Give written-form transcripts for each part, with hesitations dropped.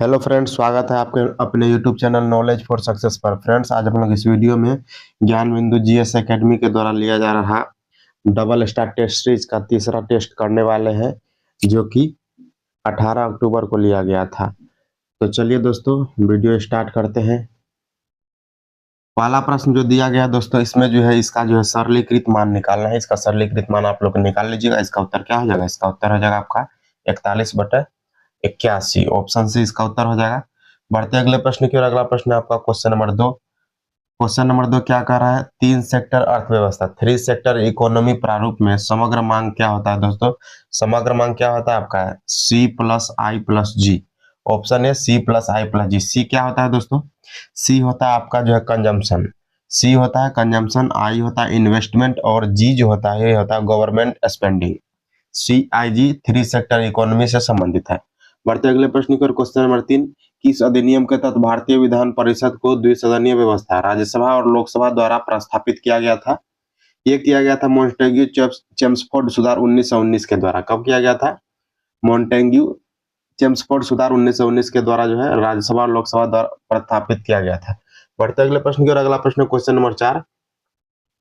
Hello friends, स्वागत है आपके अपने YouTube channel knowledge for success पर। फ्रेंड्स, आज हम लोग इस वीडियो में ज्ञान बिंदु जीएस एकेडमी के द्वारा लिया जा रहा डबल स्टार टेस्ट सीरीज का तीसरा टेस्ट करने वाले हैं, जो कि 18 अक्टूबर को लिया गया था। तो चलिए दोस्तों, वीडियो स्टार्ट करते हैं। पहला प्रश्न जो दिया गया है दोस्तों, इसमें जो है इसका जो है सरलीकृत मान निकालना है। इसका सरलीकृत मान आप लोग निकाल लीजिएगा। इसका उत्तर क्या हो जाएगा? इसका उत्तर हो जाएगा आपका 41/81। ऑप्शन सी इसका उत्तर हो जाएगा। बढ़ते अगले प्रश्न की ओर। अगला प्रश्न है आपका क्वेश्चन नंबर 2। क्वेश्चन नंबर 2 क्या कह रहा है? 3 सेक्टर अर्थव्यवस्था, 3 सेक्टर इकोनॉमी प्रारूप में समग्र मांग क्या होता है दोस्तों? समग्र मांग क्या होता है आपका? C+I+G। ऑप्शन है C+I+G। सी क्या होता है दोस्तों? सी होता है आपका जो है कंजम्पशन। सी होता है कंजम्पशन, आई होता है इन्वेस्टमेंट और जी जो होता है ये होता है government spending. CIG 3 sector economy से संबंधित है। बढ़ते अगले प्रश्न की ओर। Question number 3। किस अधिनियम के तहत भारतीय विधान परिषद को द्विसदनीय व्यवस्था राज्यसभा और लोकसभा द्वारा प्रस्थापित किया गया था? ये किया गया था मोंटेग्यू चेम्सफोर्ड सुधार 1919 के द्वारा। कब किया गया था? मोंटेग्यू चेम्सफोर्ड सुधार 1919 के द्वारा जो है राज्यसभा और लोकसभा द्वारा प्रस्थापित किया गया था। बढ़ते अगले प्रश्न की ओर। अगला प्रश्न क्वेश्चन नंबर 4।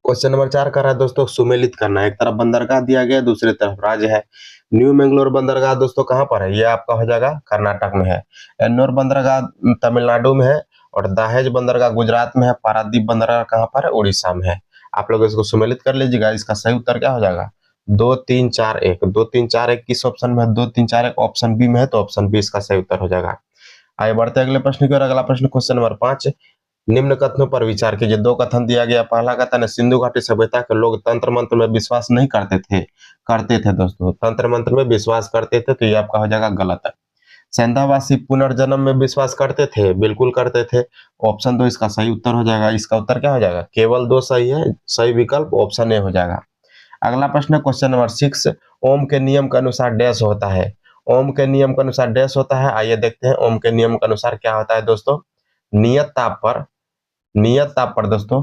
क्वेश्चन नंबर 4 कर रहा है दोस्तों सुमेलित करना। एक तरफ बंदरगाह दिया गया, दूसरी तरफ राज्य है। न्यू मैंगलोर बंदरगाह दोस्तों कहाँ पर है? ये आपका हो जाएगा कर्नाटक में है। एन्नोर बंदरगाह तमिलनाडु में है और दाहेज बंदरगाह गुजरात में है। पारादीप बंदरगाह कहाँ पर है? उड़ीसा में है। आप लोग इसको सुमेलित कर लीजिएगा। इसका सही उत्तर क्या हो जाएगा? 2 3 4 1। 2 3 4 1 किस ऑप्शन में है? 2 3 4 1 ऑप्शन बी में है, तो ऑप्शन बी इसका सही उत्तर हो जाएगा। आगे बढ़ते अगले प्रश्न की ओर। अगला प्रश्न क्वेश्चन नंबर 5। निम्न कथनों पर विचार कीजिए। 2 कथन दिया गया। पहला कथन है सिंधु घाटी सभ्यता के लोग तंत्र मंत्र में विश्वास नहीं करते थे दोस्तों। तंत्र मंत्र में विश्वास करते थे, तो ये आपका हो जाएगा गलत है। सेंधावासी पुनर्जन्म में विश्वास करते थे? बिल्कुल करते थे। ऑप्शन 2 इसका सही उत्तर हो जाएगा। इसका उत्तर क्या हो जाएगा? केवल 2 सही है। सही विकल्प ऑप्शन ए हो जाएगा। अगला प्रश्न है क्वेश्चन नंबर 6। ओम के नियम के अनुसार डैश होता है। ओम के नियम के अनुसार डैश होता है। आइए देखते हैं ओम के नियम के अनुसार क्या होता है दोस्तों। नियत ताप पर दोस्तों,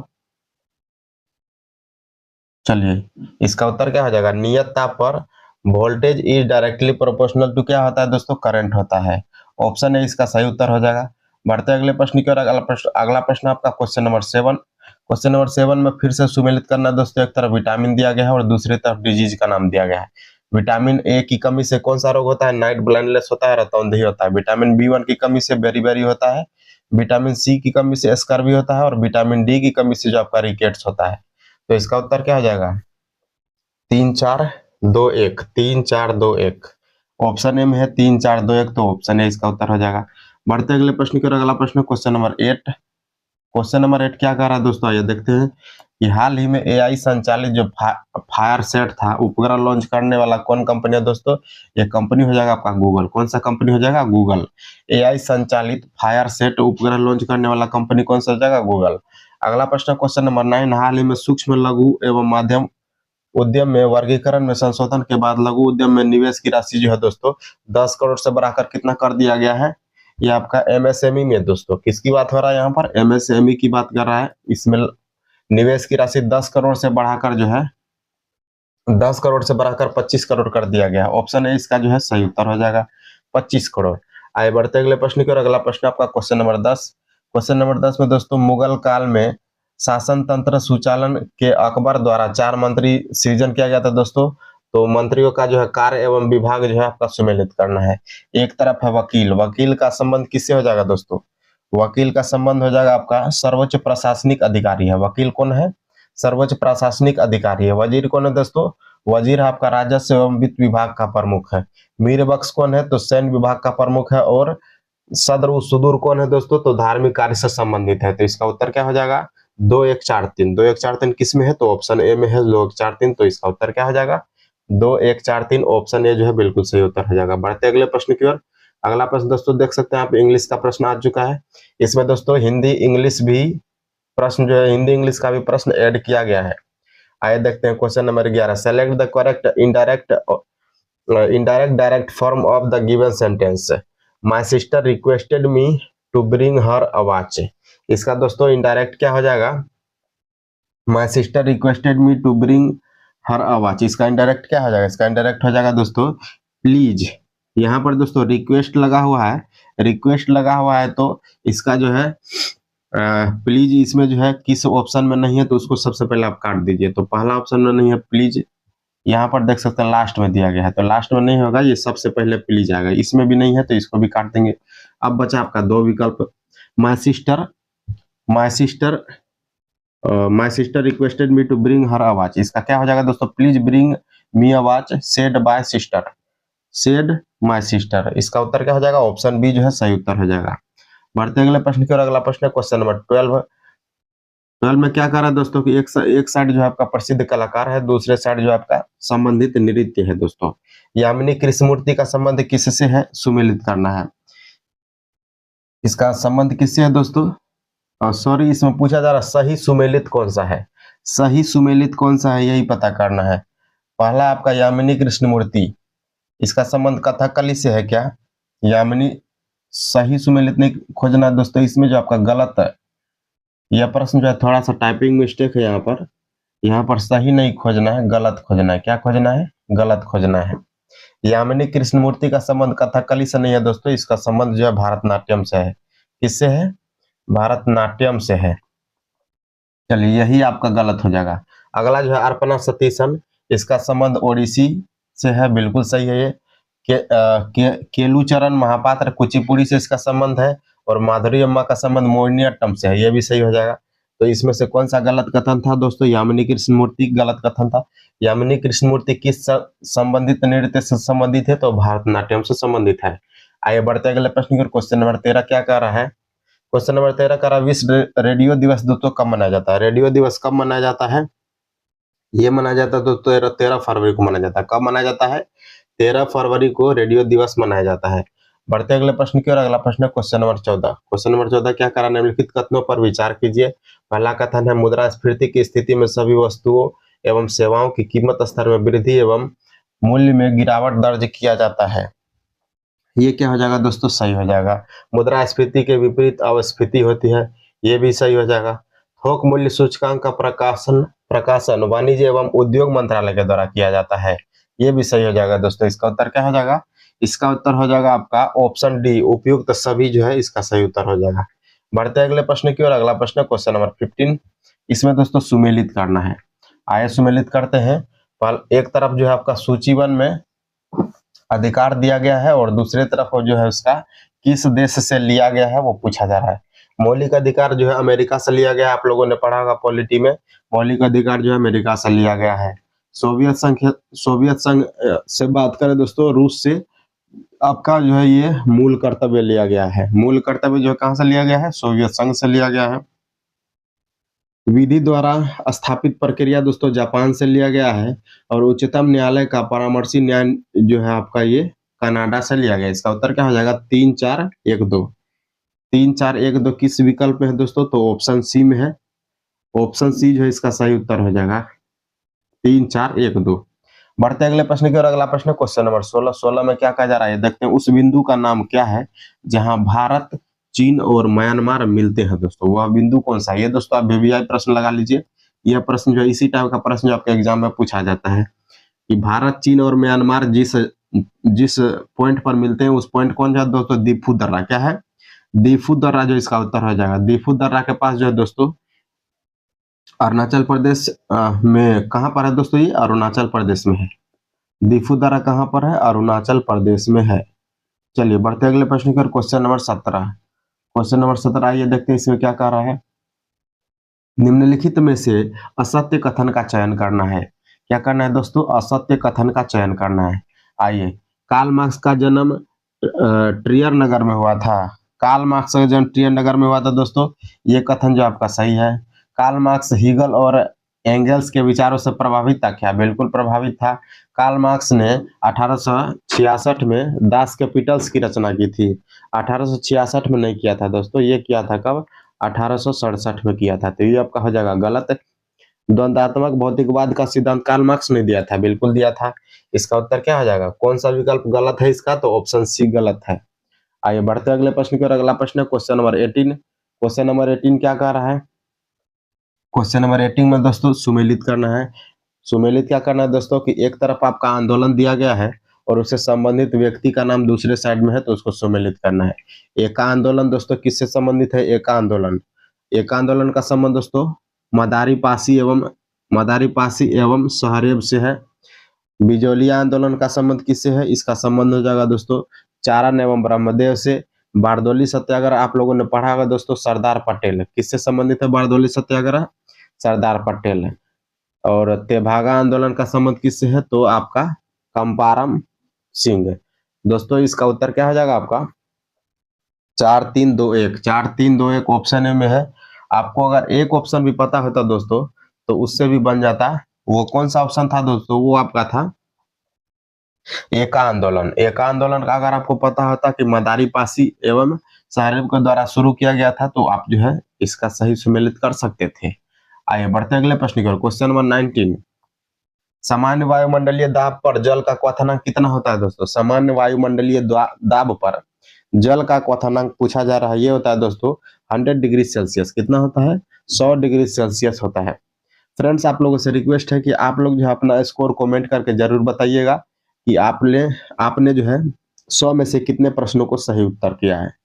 चलिए इसका उत्तर क्या हो जाएगा? नियत ताप पर voltage is directly proportional to क्या होता है दोस्तों? करंट होता है। ऑप्शन ए इसका सही उत्तर हो जाएगा। बढ़ते अगले प्रश्न की ओर। अगला प्रश्न आपका क्वेश्चन नंबर 7। क्वेश्चन नंबर 7 में फिर से सुमेलित करना दोस्तों। एक तरफ विटामिन दिया गया है और दूसरी तरफ डिजीज का नाम दिया गया है। विटामिन ए की कमी से कौन सा रोग होता है? नाइट ब्लाइंडनेस होता है, रतौंधी होता है। विटामिन B1 की कमी से बेरी होता है। विटामिन सी की कमी से स्कर्वी होता है और विटामिन डी की कमी से जो आपका रिकेट्स होता है। तो इसका उत्तर क्या हो जाएगा? 3 4 2 1। 3 4 2 1 ऑप्शन ए में है। 3 4 2 1, तो ऑप्शन ए इसका उत्तर हो जाएगा। बढ़ते अगले प्रश्न की ओर। अगला प्रश्न क्वेश्चन नंबर 8। क्वेश्चन नंबर 8 क्या कह रहा है दोस्तों? आइए देखते हैं कि हाल ही में AI संचालित जो फायर सेट था उपग्रह लॉन्च करने वाला कौन कंपनी है दोस्तों? ये कंपनी हो जाएगा आपका गूगल। कौन सा कंपनी हो जाएगा? गूगल। AI संचालित फायर सेट उपग्रह लॉन्च करने वाला कंपनी कौन सा हो जाएगा? गूगल। अगला प्रश्न क्वेश्चन नंबर 9। हाल ही में सूक्ष्म लघु एवं मध्यम उद्यम में वर्गीकरण में संशोधन के बाद लघु उद्यम में निवेश की राशि जो है दोस्तों 10 करोड़ से बढ़ाकर कितना कर दिया गया है? ये आपका MSME में दोस्तों किसकी बात हो रहा है? यहाँ पर MSME की बात कर रहा है। इसमें निवेश की राशि 10 करोड़ से बढ़ाकर जो है 10 करोड़ से बढ़ाकर 25 करोड़ कर दिया गया। ऑप्शन ए इसका जो है सही उत्तर हो जाएगा 25 करोड़। आगे बढ़ते अगले प्रश्न की ओर। अगला प्रश्न आपका क्वेश्चन नंबर 10। क्वेश्चन नंबर 10 में दोस्तों मुगल काल में शासन तंत्र सुचालन के अकबर द्वारा 4 मंत्री सृजन किया गया था दोस्तों। तो मंत्रियों का जो है कार्य एवं विभाग जो है आपका सुमेलित करना है। एक तरफ है वकील। वकील का संबंध किससे हो जाएगा दोस्तों? वकील का संबंध हो जाएगा आपका सर्वोच्च प्रशासनिक अधिकारी है। वकील कौन है? सर्वोच्च प्रशासनिक अधिकारी है। वजीर कौन है दोस्तों? वजीर आपका राजस्व एवं वित्त विभाग का प्रमुख है। मीर बख्श कौन है? तो सैन्य विभाग का प्रमुख है। और सदर सुदूर कौन है दोस्तों? तो धार्मिक कार्य से संबंधित है। तो इसका उत्तर क्या हो जाएगा? 2 1 4 3। 2 1 4 3 किस में है? तो ऑप्शन ए में है 2 1 4 3। तो इसका उत्तर क्या हो जाएगा? 2 1 4 3 ऑप्शन ए जो है बिल्कुल सही उत्तर हो जाएगा। बढ़ते अगले प्रश्न की ओर। अगला प्रश्न दोस्तों देख सकते हैं आप, इंग्लिश का प्रश्न आ चुका है। इसमें दोस्तों हिंदी इंग्लिश भी प्रश्न जो है हिंदी इंग्लिश का भी प्रश्न ऐड किया गया है। आइए देखते हैं question number 11। Select the correct indirect direct form of the given sentence. My sister requested me to bring her a watch. इसका दोस्तों इनडायरेक्ट क्या हो जाएगा? My sister requested me to bring her a watch. इसका indirect क्या हो जाएगा? इसका इनडायरेक्ट हो जाएगा दोस्तों प्लीज। यहाँ पर दोस्तों रिक्वेस्ट लगा हुआ है, रिक्वेस्ट लगा हुआ है तो इसका जो है प्लीज इसमें जो है किस ऑप्शन में नहीं है तो उसको सबसे पहले आप काट दीजिए। तो पहला ऑप्शन में नहीं है प्लीज, यहाँ पर देख सकते हैं लास्ट में दिया गया है, तो लास्ट में नहीं होगा, ये सबसे पहले प्लीज आएगा। इसमें भी नहीं है तो इसको भी काट देंगे। अब बचा आपका दो विकल्प, my sister, my sister, my sister requested me to bring her a watch. इसका क्या हो जाएगा दोस्तों, please bring me a watch said by sister, said my sister. इसका उत्तर क्या हो जाएगा, ऑप्शन बी जो है सही उत्तर हो जाएगा। बढ़ते अगले प्रश्न की ओर। अगला प्रश्न है क्वेश्चन नंबर 12। 12 में क्या कर रहा है दोस्तों कि एक साइड जो है आपका प्रसिद्ध कलाकार है, दूसरे साइड जो है आपका संबंधित नृत्य है। दोस्तों यामिनी कृष्णमूर्ति का संबंध किससे है, सुमेलित करना है। इसका संबंध किससे है दोस्तों, सॉरी इसमें पूछा जा रहा है सही सुमेलित कौन सा है, सही सुमेलित कौन सा है यही पता करना है। पहला आपका यामिनी कृष्णमूर्ति, इसका संबंध कथकली से है क्या, यामिनी सही सुमेलित नहीं खोजना है दोस्तों, इसमें जो आपका गलत है यह प्रश्न जो है थोड़ा सा टाइपिंग मिस्टेक है, यहाँ पर सही नहीं खोजना है, गलत खोजना है। क्या खोजना है, गलत खोजना है। यामिनी कृष्णमूर्ति का संबंध कथकली से नहीं है दोस्तों, इसका संबंध जो है भारतनाट्यम से है। किससे है, भारतनाट्यम से है। चलिए यही आपका गलत हो जाएगा। अगला जो है अर्पणा सतीशन, इसका संबंध ओडिसी से है, बिल्कुल सही है ये। केलुचरण महापात्र कुचिपुड़ी से इसका संबंध है, और माधुरी अम्मा का संबंध मोहिनीअट्टम से है, ये भी सही हो जाएगा। तो इसमें से कौन सा गलत कथन था दोस्तों, यामिनी कृष्णमूर्ति गलत कथन था। यामिनी कृष्णमूर्ति किस संबंधित नृत्य से संबंधित है, तो भारतनाट्यम से संबंधित है। आइए बढ़ते अगले प्रश्न की। क्वेश्चन नंबर 13 क्या कह रहा है, क्वेश्चन नंबर 13 कह रहा है विश्व रेडियो दिवस दोस्तों कब मनाया जाता है। रेडियो दिवस कब मनाया जाता है, ये मनाया जाता है दोस्तों 13 फरवरी को मनाया जाता है। कब मनाया जाता है, 13 फरवरी को रेडियो दिवस मनाया जाता है। बढ़ते अगले प्रश्न की ओर। अगला प्रश्न है क्वेश्चन नंबर 14। क्वेश्चन नंबर 14 क्या करा, निम्नलिखित कथनों पर विचार कीजिए। पहला कथन है मुद्रास्फीति की स्थिति में सभी वस्तुओं एवं सेवाओं की कीमत स्तर में वृद्धि एवं मूल्य में गिरावट दर्ज किया जाता है। ये क्या हो जाएगा दोस्तों, सही हो जाएगा। मुद्रास्फीति के विपरीत अपस्फीति होती है, ये भी सही हो जाएगा। थोक मूल्य सूचकांक का प्रकाशन वाणिज्य एवं उद्योग मंत्रालय के द्वारा किया जाता है, ये भी सही हो जाएगा दोस्तों। इसका उत्तर क्या हो जाएगा, इसका उत्तर हो जाएगा आपका ऑप्शन डी, उपयुक्त सभी जो है इसका सही उत्तर हो जाएगा। बढ़ते अगले प्रश्न की ओर। अगला प्रश्न क्वेश्चन नंबर 15। इसमें दोस्तों सुमेलित करना है। आइए सुमेलित करते हैं। एक तरफ जो है आपका सूचीवन में अधिकार दिया गया है, और दूसरे तरफ जो है उसका किस देश से लिया गया है वो पूछा जा रहा है। मौलिक अधिकार जो है अमेरिका से लिया गया है, आप लोगों ने पढ़ा होगा पॉलिटी में। मौलिक अधिकार जो है अमेरिका से लिया गया है। सोवियत संघ से बात करें दोस्तों, रूस से आपका जो है ये मूल कर्तव्य लिया गया है। मूल कर्तव्य जो है कहां से लिया गया है, सोवियत संघ से लिया गया है। विधि द्वारा स्थापित प्रक्रिया दोस्तों जापान से लिया गया है, और उच्चतम न्यायालय का परामर्शी न्याय जो है आपका ये कनाडा से लिया गया। इसका उत्तर क्या हो जाएगा, 3 4 1 2। 3 4 1 2 किस विकल्प में है दोस्तों, तो ऑप्शन सी में है। ऑप्शन सी जो है इसका सही उत्तर हो जाएगा 3 4 1 2। बढ़ते अगले प्रश्न की ओर। अगला प्रश्न क्वेश्चन नंबर 16। 16 में क्या कहा जा रहा है, देखते हैं। उस बिंदु का नाम क्या है जहां भारत, चीन और म्यांमार मिलते हैं दोस्तों, वह बिंदु कौन सा है। ये दोस्तों आप वीवीआई प्रश्न लगा लीजिए। यह प्रश्न जो है इसी टाइप का प्रश्न जो आपके एग्जाम में पूछा जाता है कि भारत, चीन और म्यांमार जिस जिस पॉइंट पर मिलते हैं उस पॉइंट कौन सा है दोस्तों, दीफू दर्रा। क्या है, दीफू दर्रा जो इसका उत्तर हो जाएगा। दीफू दर्रा के पास जो है दोस्तों अरुणाचल प्रदेश में कहां पर है दोस्तों, ये अरुणाचल प्रदेश में है। दीफू दर्रा कहां पर है, अरुणाचल प्रदेश में है। चलिए बढ़ते अगले प्रश्न की ओर। Question number 17। क्वेश्चन नंबर 17 आइए देखते हैं इसमें क्या कह रहा है। निम्नलिखित में से असत्य कथन का चयन करना है। क्या करना है दोस्तों, असत्य कथन का चयन करना है। आइए, कार्ल मार्क्स का जन्म ट्रियर नगर में हुआ था। कार्ल मार्क्स का जन्म ट्रियर नगर में हुआ था दोस्तों, ये कथन जो आपका सही है। कार्ल मार्क्स हीगल और एंगल्स के विचारों से प्रभावित था क्या, बिल्कुल प्रभावित था। कार्ल मार्क्स ने 1866 में दास कैपिटल्स की रचना की थी। 1866 में नहीं किया था दोस्तों, ये किया था कब, 1867 में किया था। तो ये आपका हो जाएगा गलत। द्वंद्वात्मक भौतिकवाद का सिद्धांत कार्ल मार्क्स ने दिया था, बिल्कुल दिया था। इसका उत्तर क्या हो जाएगा, कौन सा विकल्प गलत है इसका, तो ऑप्शन सी गलत है। आइए बढ़ते अगले प्रश्न की ओर। अगला प्रश्न है क्वेश्चन नंबर 18। क्वेश्चन नंबर 18 क्या कह रहा है, क्वेश्चन नंबर 18 में दोस्तों सुमेलित करना है। सुमेलित क्या करना है दोस्तों कि एक तरफ आपका आंदोलन दिया गया है और उससे संबंधित व्यक्ति का नाम दूसरे साइड में है तो उसको सुमेलित करना है। एका आंदोलन दोस्तों किससे संबंधित है? एका आंदोलन, एका आंदोलन का संबंध दोस्तों मदारी पासी एवं सहरेब से है। बिजोलिया आंदोलन का संबंध किससे है? इसका संबंध हो जाएगा दोस्तों चारण एवं ब्रह्मदेव से। बारदोली सत्याग्रह आप लोगों ने पढ़ा होगा दोस्तों, सरदार पटेल किससे संबंधित है? बारदोली सत्याग्रह सरदार पटेल है। और तेभागा आंदोलन का संबंध किससे है? तो आपका कंपारम सिंह। दोस्तों इसका उत्तर क्या हो जाएगा आपका? 4-3-2-1, 4-3-2-1 ऑप्शन ए में है। आपको अगर एक ऑप्शन भी पता होता दोस्तों तो उससे भी बन जाता। वो कौन सा ऑप्शन था दोस्तों? वो आपका था एका आंदोलन। एका आंदोलन का अगर आपको पता होता कि मदारी पासी एवं सहरेब के द्वारा शुरू किया गया था तो आप जो है इसका सही सुमेलित कर सकते थे। आइए बढ़ते अगले प्रश्न की ओर। क्वेश्चन नंबर 19, सामान्य वायुमंडलीय दाब पर जल का क्वथनांक कितना होता है दोस्तों? सामान्य वायुमंडलीय दाब पर जल का क्वथनांक पूछा जा रहा है, ये होता है दोस्तों 100 डिग्री सेल्सियस। कितना होता है? 100 डिग्री सेल्सियस होता है। फ्रेंड्स आप लोगों से रिक्वेस्ट है कि आप लोग जो है अपना स्कोर कमेंट करके जरूर बताइएगा कि आपने जो है 100 में से कितने प्रश्नों को सही उत्तर किया है।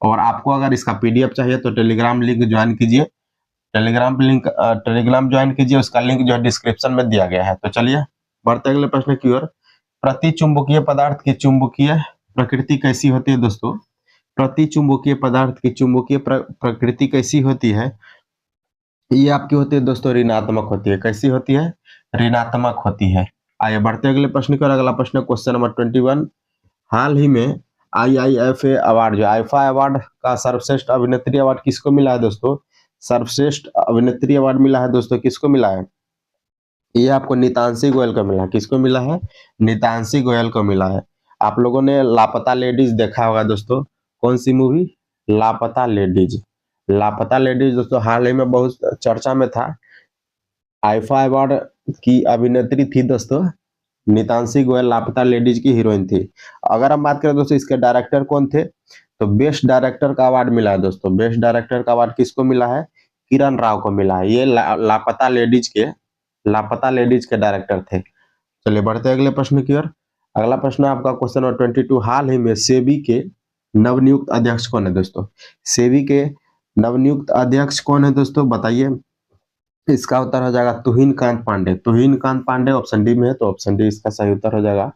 और आपको अगर इसका पीडीएफ चाहिए तो टेलीग्राम लिंक ज्वाइन कीजिए, टेलीग्राम ज्वाइन कीजिए, उसका लिंक जो है डिस्क्रिप्शन में दिया गया है। तो चलिए बढ़ते अगले प्रश्न की ओर। प्रति चुंबकीय पदार्थ की चुंबकीय प्रकृति कैसी होती है दोस्तों? प्रति चुंबकीय पदार्थ की चुंबकीय प्रकृति कैसी होती है? ये आपकी होती है दोस्तों ऋणात्मक होती है। कैसी होती है? ऋणात्मक होती है। आइए बढ़ते अगले प्रश्न की ओर। अगला प्रश्न क्वेश्चन नंबर 21, हाल ही में आईआईएफए अवार्ड जो आईफा अवार्ड का सर्वश्रेष्ठ अभिनेत्री अवार्ड किसको मिला है दोस्तों? सर्वश्रेष्ठ अभिनेत्री अवार्ड मिला है दोस्तों, किसको मिला है? ये आपको नीतांशी गोयल को मिला है। किसको मिला है? नीतांशी गोयल को मिला है। आप लोगों ने लापता लेडीज देखा होगा दोस्तों। कौन सी मूवी? लापता लेडीज। लापता लेडीज दोस्तों हाल ही में बहुत चर्चा में था। आईफा अवार्ड की अभिनेत्री थी दोस्तों नीतांशी गोयल, लापता लेडीज की हीरोइन थी। अगर हम बात करें दोस्तों इसके डायरेक्टर कौन थे तो बेस्ट डायरेक्टर का अवार्ड मिला है दोस्तों। बेस्ट डायरेक्टर का अवार्ड किसको मिला है? किरण राव को मिला है। ये लापता लेडीज के डायरेक्टर थे। चलिए बढ़ते अगले प्रश्न की ओर। अगला प्रश्न आपका क्वेश्चन नंबर 22, हाल ही में सेबी के नवनियुक्त अध्यक्ष कौन है दोस्तों? सेबी के नवनियुक्त अध्यक्ष कौन है दोस्तों बताइए? इसका उत्तर हो जाएगा तुहिन कांत पांडे। तुहिन कांत पांडे ऑप्शन डी में है तो ऑप्शन डी इसका सही उत्तर हो जाएगा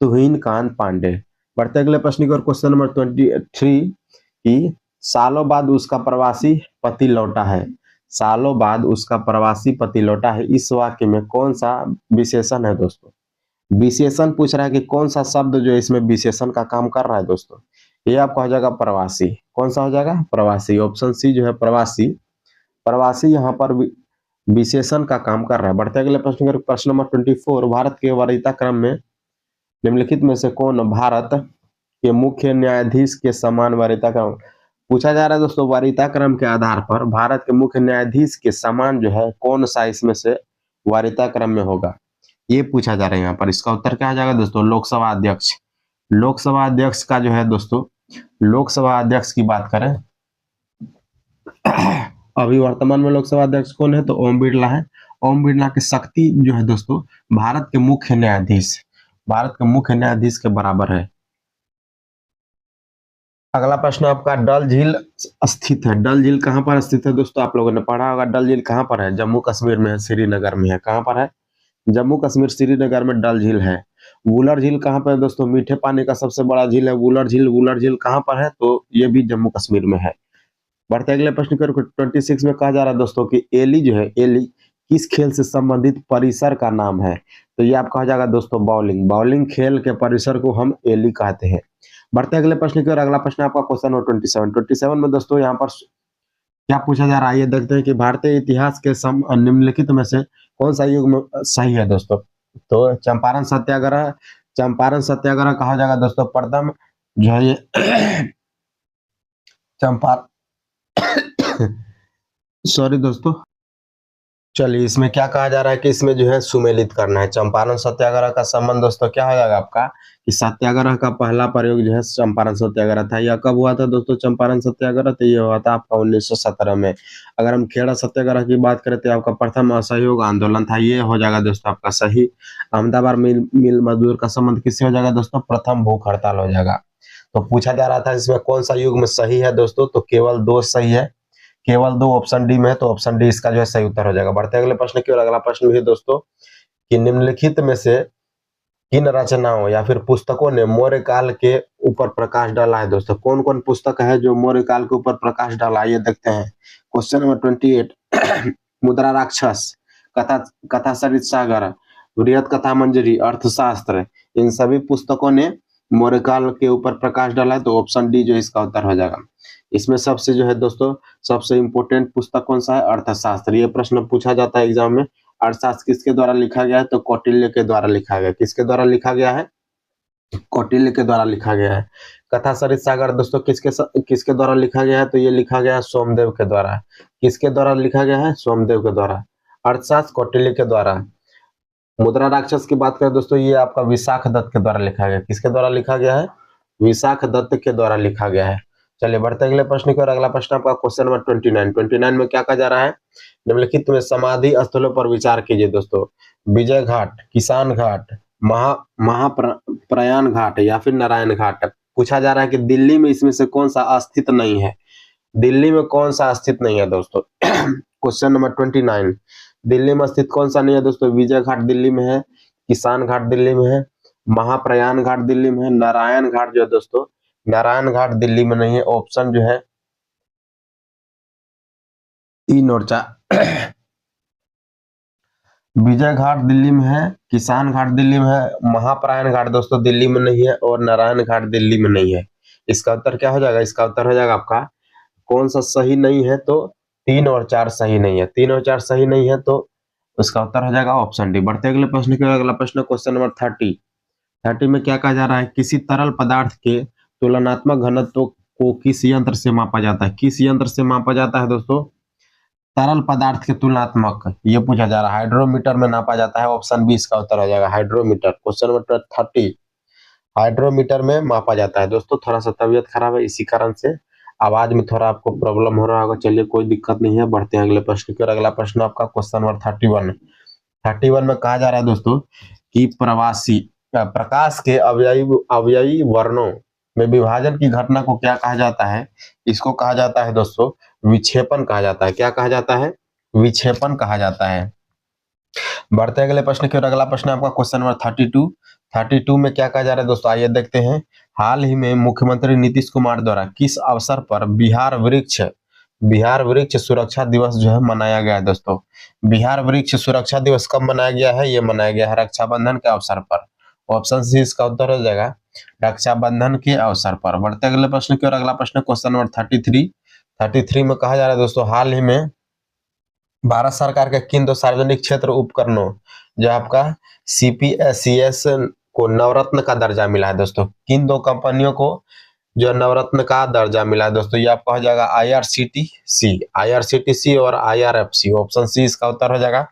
तुहिन कांत पांडे। बढ़ते अगले प्रश्न की ओर। क्वेश्चन नंबर 23 की सालों बाद उसका प्रवासी पति लौटा है। सालों बाद उसका प्रवासी पति लौटा है, इस वाक्य में कौन सा विशेषण है दोस्तों? विशेषण पूछ रहा है कि कौन सा शब्द जो है इसमें विशेषण का काम कर रहा है दोस्तों? ये आपका हो जाएगा प्रवासी। कौन सा हो जाएगा? प्रवासी। ऑप्शन सी जो है प्रवासी। प्रवासी यहाँ पर विशेषण का काम कर रहा है। बढ़ते अगले प्रश्न की। प्रश्न नंबर 24, भारत के वरीयता क्रम में निम्नलिखित में से कौन भारत के मुख्य न्यायाधीश के समान वरीयता क्रम पूछा जा रहा है दोस्तों? वरीयता क्रम के आधार पर भारत के मुख्य न्यायाधीश के समान जो है कौन सा इसमें से वरीयता क्रम में होगा, ये पूछा जा रहा है यहाँ पर। इसका उत्तर क्या आ जाएगा दोस्तों? लोकसभा अध्यक्ष। लोकसभा अध्यक्ष का जो है दोस्तों, लोकसभा अध्यक्ष की बात करें अभी वर्तमान में लोकसभा अध्यक्ष कौन है तो ओम बिरला है। ओम बिरला की शक्ति जो है दोस्तों भारत के मुख्य न्यायाधीश के बराबर है। अगला प्रश्न आपका, डल झील स्थित है। डल झील कहां पर स्थित है दोस्तों? आप लोगों ने पढ़ा होगा डल झील कहां पर है? जम्मू कश्मीर में है, श्रीनगर में है। कहां पर है? जम्मू कश्मीर श्रीनगर में डल झील है। वुलर झील कहां पर है दोस्तों? मीठे पानी का सबसे बड़ा झील है वुलर झील। वुलर झील कहां पर है तो ये भी जम्मू कश्मीर में है। बढ़ते अगले प्रश्न की ओर। 26 में कहा जा रहा है दोस्तों कि एली जो है, एली किस खेल से संबंधित परिसर का नाम है? तो ये आपका हो जाएगा दोस्तों बाउलिंग। बाउलिंग खेल के परिसर को हम एली कहते हैं। बढ़ते अगले प्रश्न की ओर। अगला प्रश्न आपका क्वेश्चन नंबर 27 में दोस्तों यहाँ पर क्या पूछा जा रहा है ये देखते हैं कि भारतीय इतिहास के निम्नलिखित में से कौन सा युग में सही है दोस्तों? तो चंपारण सत्याग्रह कहा जाएगा दोस्तों प्रथम जो है ये सॉरी दोस्तों, चलिए इसमें क्या कहा जा रहा है कि इसमें जो है सुमेलित करना है। चंपारण सत्याग्रह का संबंध दोस्तों क्या हो जाएगा आपका कि सत्याग्रह का पहला प्रयोग जो है चंपारण सत्याग्रह था। यह कब हुआ था दोस्तों चंपारण सत्याग्रह? तो ये हुआ था आपका 1917 में। अगर हम खेड़ा सत्याग्रह की बात करें तो आपका प्रथम असहयोग आंदोलन था। ये हो जाएगा दोस्तों आपका सही। अहमदाबाद मिल मजदूर का संबंध किससे हो जाएगा दोस्तों? प्रथम भूख हड़ताल हो जाएगा। तो पूछा जा रहा था इसमें कौन सा युग में सही है दोस्तों? तो केवल 2 सही है, केवल 2 ऑप्शन डी में है, तो ऑप्शन डी इसका जो है सही उत्तर हो जाएगा। बढ़ते अगले प्रश्न की ओर। अगला प्रश्न भी है दोस्तों कि निम्नलिखित में से किन रचनाओं या फिर पुस्तकों ने मौर्य काल के ऊपर प्रकाश डाला है दोस्तों? कौन कौन पुस्तक है जो मौर्य काल के ऊपर प्रकाश डाला है, ये देखते हैं। क्वेश्चन नंबर 28 मुद्रा राक्षस, कथा कथा सरित सागर, बृहत कथा मंजरी, अर्थशास्त्र, इन सभी पुस्तकों ने मौर्य काल के ऊपर प्रकाश डाला है, तो ऑप्शन डी जो इसका उत्तर हो जाएगा। इसमें सबसे जो है दोस्तों सबसे इंपॉर्टेंट पुस्तक कौन सा है? अर्थशास्त्र। ये प्रश्न पूछा जाता है एग्जाम में। अर्थशास्त्र किसके द्वारा लिखा गया है? तो कौटिल्य के द्वारा लिखा गया। किसके द्वारा लिखा गया है? कौटिल्य के द्वारा लिखा गया है। कथा सरित सागर दोस्तों किसके द्वारा लिखा गया है? तो ये लिखा गया है सोमदेव के द्वारा। किसके द्वारा लिखा गया है? सोमदेव के द्वारा। अर्थशास्त्र कौटिल्य के द्वारा। मुद्रा राक्षस की बात करें दोस्तों, ये आपका विशाख दत्त के द्वारा लिखा गया। किसके द्वारा लिखा गया है? विशाख दत्त के द्वारा लिखा गया है। चलिए बढ़ते अगले प्रश्न की ओर। अगला प्रश्न आपका क्वेश्चन नंबर 29 में क्या कहा जा रहा है? निम्नलिखित में समाधि स्थलों पर विचार कीजिए दोस्तों। विजय घाट, किसान घाट, महाप्रयाण घाट या फिर नारायण घाट। पूछा जा रहा है कि दिल्ली में इसमें से कौन सा स्थित नहीं है? दिल्ली में कौन सा स्थित नहीं है दोस्तों? क्वेश्चन नंबर 29, दिल्ली में स्थित कौन सा नहीं है दोस्तों? विजय घाट दिल्ली में है, किसान घाट दिल्ली में है, महाप्रयाण घाट दिल्ली में है, नारायण घाट जो है दोस्तों नारायण घाट दिल्ली में नहीं है। ऑप्शन जो है 3 और 4 विजय घाट दिल्ली में है, किसान घाट दिल्ली में है, महाप्रयाण घाट दोस्तों दिल्ली में नहीं है और नारायण घाट दिल्ली में नहीं है। इसका उत्तर क्या हो जाएगा? इसका उत्तर हो जाएगा आपका कौन सा सही नहीं है? तो 3 और 4 सही नहीं है। 3 और 4 सही नहीं है तो उसका उत्तर हो जाएगा ऑप्शन डी। बढ़ते अगले प्रश्न की ओर। अगला प्रश्न क्वेश्चन नंबर 30 में क्या कहा जा रहा है? किसी तरल पदार्थ के तुलनात्मक घनत्व को किस यंत्र से मापा जाता है? किस यंत्र से मापा जाता है दोस्तों? तरल पदार्थ के तुलनात्मक, ये पूछा जा रहा है। हाइड्रोमीटर में नापा जाता है। ऑप्शन बी इसका उत्तर हो जाएगा हाइड्रोमीटर। क्वेश्चन नंबर 30 हाइड्रोमीटर में मापा जाता है। दोस्तों थोड़ा सा तबीयत खराब है, इसी कारण से आवाज में थोड़ा आपको प्रॉब्लम हो रहा होगा। चलिए कोई दिक्कत नहीं है, बढ़ते हैं अगले प्रश्न की ओर। अगला प्रश्न आपका क्वेश्चन नंबर 31 में कहा जा रहा है दोस्तों कि प्रकाश के अवयवी वर्णों में विभाजन की घटना को क्या कहा जाता है? इसको कहा जाता है दोस्तों विक्षेपण कहा जाता है। क्या कहा जाता है? विक्षेपण कहा जाता है। बढ़ते अगले प्रश्न की ओर। अगला प्रश्न आपका क्वेश्चन नंबर 32 में क्या कहा जा रहा है दोस्तों? आइए देखते हैं। हाल ही में मुख्यमंत्री नीतीश कुमार द्वारा किस अवसर पर बिहार वृक्ष सुरक्षा दिवस जो है मनाया गया है दोस्तों? बिहार वृक्ष सुरक्षा दिवस कब मनाया गया है? ये मनाया गया है रक्षाबंधन के अवसर पर। ऑप्शन सी इसका उत्तर हो जाएगा रक्षाबंधन के अवसर पर। बढ़ते अगले प्रश्न की ओर। अगला प्रश्न क्वेश्चन नंबर 33 में कहा जा रहा है दोस्तों हाल ही में भारत सरकार के किन 2 सार्वजनिक क्षेत्र उपक्रमों जो आपका CPSES को नवरत्न का दर्जा मिला है दोस्तों? किन 2 कंपनियों को जो नवरत्न का दर्जा मिला है दोस्तों? ये आपका हो जाएगा IRCTC और IRFC। ऑप्शन सी इसका उत्तर हो जाएगा।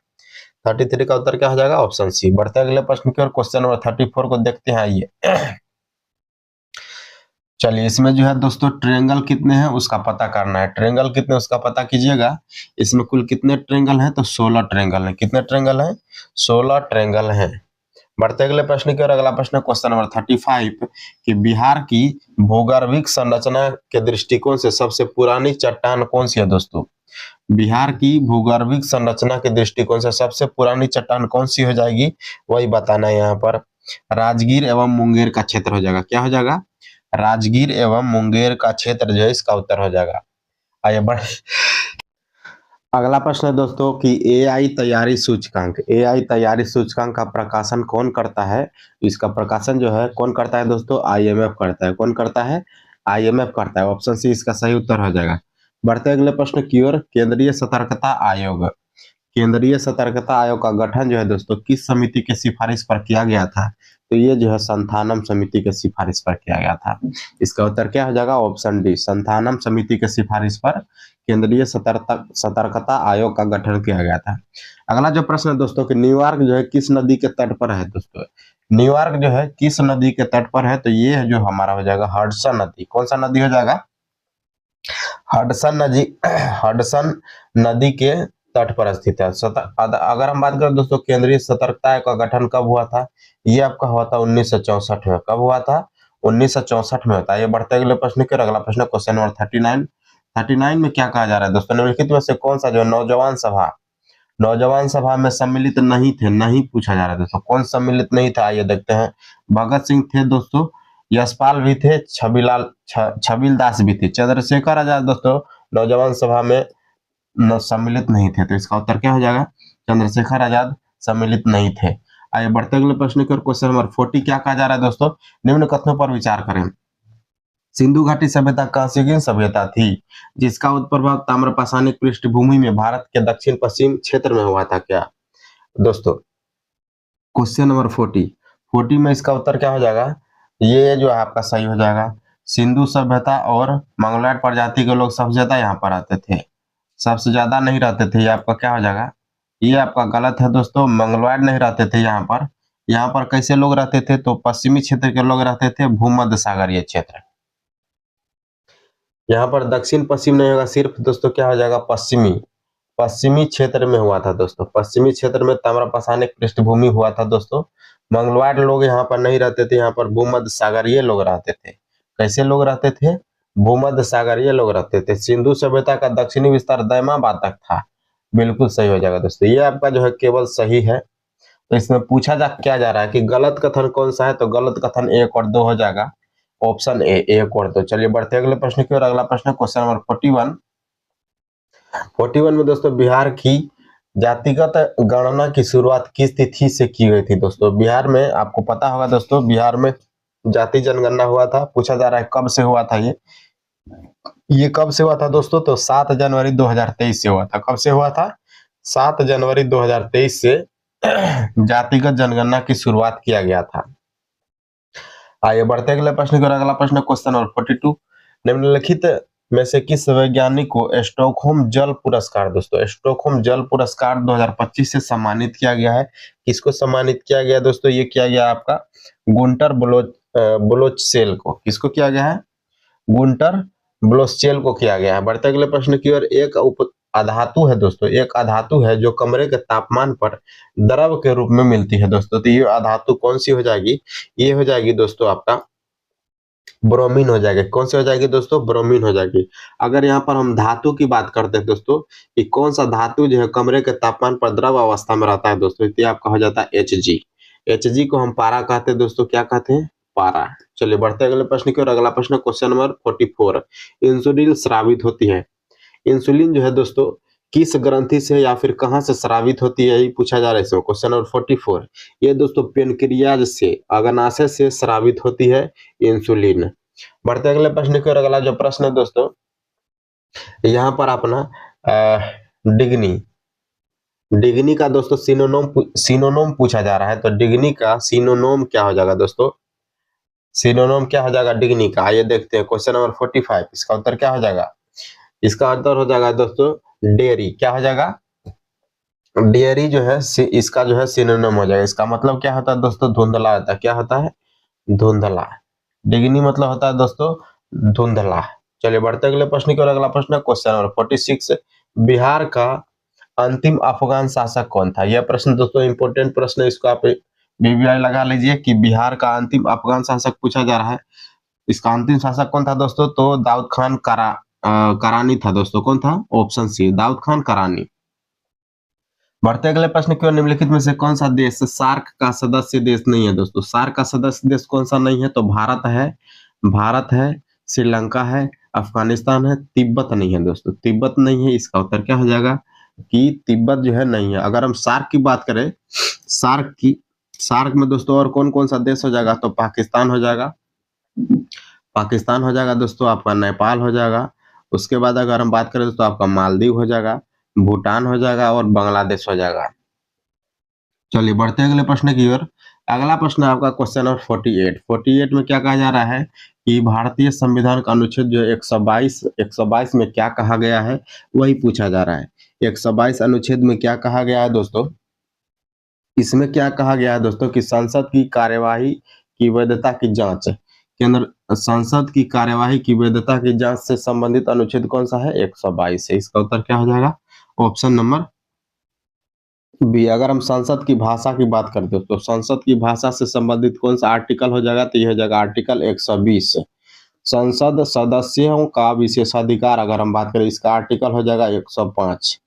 33 का उत्तर क्या हो जाएगा? Option C. बढ़ते अगले प्रश्न की ओर। क्वेश्चन नंबर 34 को देखते हैं। आइए चलिए इसमें जो है दोस्तों ट्रायंगल कितने हैं उसका पता करना है। ट्रायंगल कितने उसका पता कीजिएगा। इसमें कुल कितने ट्रायंगल हैं? तो 16 ट्रायंगल हैं। कितने ट्रायंगल हैं? 16 ट्रायंगल हैं। बढ़ते अगले प्रश्न की ओर। अगला प्रश्न क्वेश्चन नंबर 35 कि बिहार की भूगर्भिक संरचना के दृष्टिकोण से सबसे पुरानी चट्टान कौन सी है दोस्तों? बिहार की भूगर्भिक संरचना के दृष्टिकोण से सबसे पुरानी चट्टान कौन सी हो जाएगी? वही बताना है यहाँ पर। राजगीर एवं मुंगेर का क्षेत्र हो जाएगा। क्या हो जाएगा? राजगीर एवं मुंगेर का क्षेत्र जो है इसका उत्तर हो जाएगा। आइए बढ़ अगला प्रश्न है दोस्तों कि AI तैयारी सूचकांक का प्रकाशन कौन करता है? इसका प्रकाशन जो है कौन करता है दोस्तों? IMF करता है। कौन करता है? IMF करता है। ऑप्शन सी इसका सही उत्तर हो जाएगा। बढ़ते अगले प्रश्न की ओर। केंद्रीय सतर्कता आयोग केंद्रीय सतर्कता आयोग का गठन जो है दोस्तों किस समिति के सिफारिश पर किया गया था? तो ये जो है संथानम समिति के सिफारिश पर किया गया था। इसका उत्तर क्या हो जाएगा? ऑप्शन डी, संथानम समिति के सिफारिश पर केंद्रीय सतर्कता आयोग का गठन किया गया था। अगला जो प्रश्न है दोस्तों कि न्यूयॉर्क जो है किस नदी के तट पर है दोस्तों? न्यूयॉर्क जो है किस नदी के तट पर है? तो ये है जो हमारा हो जाएगा हडसन नदी। कौन सा नदी हो जाएगा? हडसन नदी। हडसन नदी के तट पर स्थित है। अगर हम बात करें दोस्तों केंद्रीय सतर्कता आयोग का गठन कब हुआ था? ये आपका हुआ था 1964 में। कब हुआ था? 1964 में होता है। ये बढ़ते अगले प्रश्न की। अगला प्रश्न क्वेश्चन नंबर 39 में क्या कहा जा रहा है दोस्तों? निम्नलिखित में से कौन सा जो नौजवान सभा में सम्मिलित नहीं थे? नहीं पूछा जा रहा है दोस्तों। कौन सम्मिलित नहीं था? आइए देखते हैं। भगत सिंह थे दोस्तों, यशपाल भी थे, छबील दास भी थे, चंद्रशेखर आजाद दोस्तों नौजवान सभा में सम्मिलित नहीं थे। तो इसका उत्तर क्या हो जाएगा? चंद्रशेखर आजाद सम्मिलित नहीं थे। आइए बढ़ते अगले प्रश्न की ओर। क्वेश्चन नंबर 40 क्या कहा जा रहा है दोस्तों? निम्न कथनों पर विचार करें। सिंधु घाटी सभ्यता कांस्ययुगीन सभ्यता थी जिसका उत्प्रभाव ताम्रपाषाणिक पृष्ठभूमि में भारत के दक्षिण पश्चिम क्षेत्र में हुआ था क्या? दोस्तों क्वेश्चन नंबर 40 में इसका उत्तर क्या हो जाएगा? ये जो आपका सही हो जाएगा। सिंधु सभ्यता और मंगोलॉयड प्रजाति के लोग सबसे ज्यादा यहाँ पर रहते थे, सबसे ज्यादा नहीं रहते थे। ये आपका क्या हो जाएगा? ये आपका गलत है दोस्तों। मंगोलॉयड नहीं रहते थे यहाँ पर। यहाँ पर कैसे लोग रहते थे? तो पश्चिमी क्षेत्र के लोग रहते थे, भूमध्य सागरीय क्षेत्र। यहाँ पर दक्षिण पश्चिम नहीं होगा, सिर्फ दोस्तों क्या हो जाएगा? पश्चिमी क्षेत्र में हुआ था दोस्तों। पश्चिमी क्षेत्र में ताम्रपाषाणिक पृष्ठभूमि हुआ था दोस्तों। मंगलवार लोग यहाँ पर नहीं रहते थे, यहाँ पर भूमध्य सागरीय लोग रहते थे। कैसे लोग रहते थे? भूमध्य सागरीय लोग रहते थे। सिंधु सभ्यता का दक्षिणी विस्तार दैमाबाद तक था। बिल्कुल सही हो जाएगा दोस्तों। ये आपका जो है केवल सही है। तो इसमें पूछा क्या जा रहा है कि गलत कथन कौन सा है? तो गलत कथन 1 और 2 हो जाएगा। ऑप्शन ए 1 और 2। चलिए बढ़ते अगले प्रश्न की ओर। अगला प्रश्न क्वेश्चन नंबर 41 में दोस्तों बिहार की जातिगत गणना की शुरुआत किस तिथि से की गई थी दोस्तों? बिहार में आपको पता होगा दोस्तों, बिहार में जाति जनगणना हुआ था। पूछा जा रहा है कब से हुआ था ये कब से हुआ था दोस्तों? तो 7 जनवरी 2023 से हुआ था। कब से हुआ था? 7 जनवरी 2023 से जातिगत जनगणना की शुरुआत किया गया था। आइए बढ़ते अगले प्रश्न की ओर। अगला प्रश्न क्वेश्चन नंबर 42। निम्नलिखित में से किस वैज्ञानिक को स्टॉकहोम जल पुरस्कार दोस्तों स्टॉकहोम जल पुरस्कार 2025 से सम्मानित किया गया है? किसको सम्मानित किया गया दोस्तों? ये किया गया आपका गुंटर ब्लोचसेल को। किसको किया गया है? गुंटर ब्लोचसेल को किया गया है। बढ़ते अगले प्रश्न की ओर। एक अधातु है दोस्तों, एक अधातु है जो कमरे के तापमान पर द्रव के रूप में मिलती है दोस्तों। तो ये अधातु कौन सी हो जाएगी? ये हो जाएगी दोस्तों आपका ब्रोमीन हो जाएगी। कौन सी हो जाएगी दोस्तों? ब्रोमीन हो जाएगी। अगर यहाँ पर हम धातु की बात करते हैं दोस्तों कि कौन सा धातु जो है कमरे के तापमान पर द्रव अवस्था में रहता है दोस्तों, ये आपका हो जाता है Hg। Hg को हम पारा कहते हैं दोस्तों। क्या कहते हैं? पारा। चलिए बढ़ते अगले प्रश्न की ओर। अगला प्रश्न क्वेश्चन नंबर 44। इंसुलिन स्रावित होती है। इंसुलिन जो है दोस्तों किस ग्रंथि से या फिर कहां से स्रावित होती है, ये पूछा जा रहा है इसमें। Question number 44। ये दोस्तों पेनक्रियाज से, अग्नाशय से स्रावित होती है इंसुलिन। बढ़ते अगले प्रश्न की ओर। अगला जो प्रश्न है दोस्तों यहाँ पर अपना डिग्नी का दोस्तों सिनोनोम पूछा जा रहा है। तो डिग्नी का सिनोनोम क्या हो जाएगा दोस्तों? सिनोनोम क्या हो जाएगा डिग्नी का? आइए देखते हैं। Question number 45। इसका उत्तर क्या हो जाएगा? इसका उत्तर हो जाएगा दोस्तों डेयरी। क्या हो जाएगा? डेयरी जो है इसका जो है सिनोनिम हो जाएगा। इसका मतलब क्या होता है दोस्तों? धुंधला होता है। क्या होता है? धुंधला। डिग्नी मतलब होता है दोस्तों धुंधला। चलिए बढ़ते अगले प्रश्न की ओर। अगला प्रश्न क्वेश्चन नंबर 46। बिहार का अंतिम अफगान शासक कौन था? यह प्रश्न दोस्तों इंपोर्टेंट प्रश्न है। इसको आप बीबीआई लगा लीजिए कि बिहार का अंतिम अफगान शासक पूछा जा रहा है। इसका अंतिम शासक कौन था दोस्तों? तो दाऊद खान करानी था दोस्तों। कौन था? ऑप्शन सी, दाऊद खान करानी। बढ़ते अगले प्रश्न की ओर। निम्नलिखित में से कौन सा देश सार्क का सदस्य देश नहीं है दोस्तों? सार्क का सदस्य देश कौन सा नहीं है? तो भारत है, श्रीलंका है, अफगानिस्तान है, तिब्बत नहीं है दोस्तों। तिब्बत नहीं है। इसका उत्तर क्या हो जाएगा कि तिब्बत जो है नहीं है। अगर हम सार्क की बात करें, सार्क में दोस्तों और कौन कौन सा देश हो जाएगा? तो पाकिस्तान हो जाएगा दोस्तों, आपका नेपाल हो जाएगा। उसके बाद अगर हम बात करें तो आपका मालदीव हो जाएगा। भूटान हो जाएगा और बांग्लादेश हो जाएगा। चलिए बढ़ते हैं अगले प्रश्न की ओर। अगला प्रश्न है आपका क्वेश्चन नंबर 48। 48 में क्या कहा जा रहा है कि भारतीय संविधान का अनुच्छेद जो 122 में क्या कहा गया है वही पूछा जा रहा है। 122 अनुच्छेद में क्या कहा गया है दोस्तों? इसमें क्या कहा गया है दोस्तों कि संसद की कार्यवाही की वैधता की जांच के अंदर संसद की कार्यवाही की वैधता की जांच से संबंधित अनुच्छेद कौन सा है? 122 है। इसका उत्तर क्या हो जाएगा? Option number B. अगर हम संसद की भाषा की बात करते हो तो संसद की भाषा से संबंधित कौन सा आर्टिकल हो जाएगा? तो यह हो जाएगा आर्टिकल 120। संसद सदस्यों का विशेषाधिकार अगर हम बात करें इसका आर्टिकल हो जाएगा 105।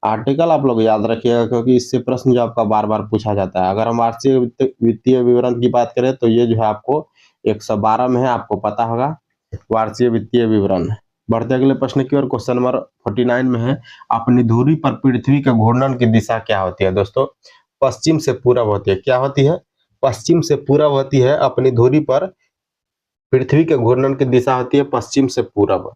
आर्टिकल आप लोग याद रखिएगा क्योंकि इससे प्रश्न जो आपका बार बार पूछा जाता है। अगर हम वार्षिक वित्तीय विवरण की बात करें तो ये जो है आपको 112 में है, आपको पता होगा वार्षिक वित्तीय विवरण। बढ़ते अगले प्रश्न की ओर। क्वेश्चन नंबर 49 में है अपनी धुरी पर पृथ्वी के घूर्णन की दिशा क्या होती है दोस्तों? पश्चिम से पूरब होती है। क्या होती है? पश्चिम से पूरब होती है। अपनी धुरी पर पृथ्वी के घूर्णन की दिशा होती है पश्चिम से पूरब।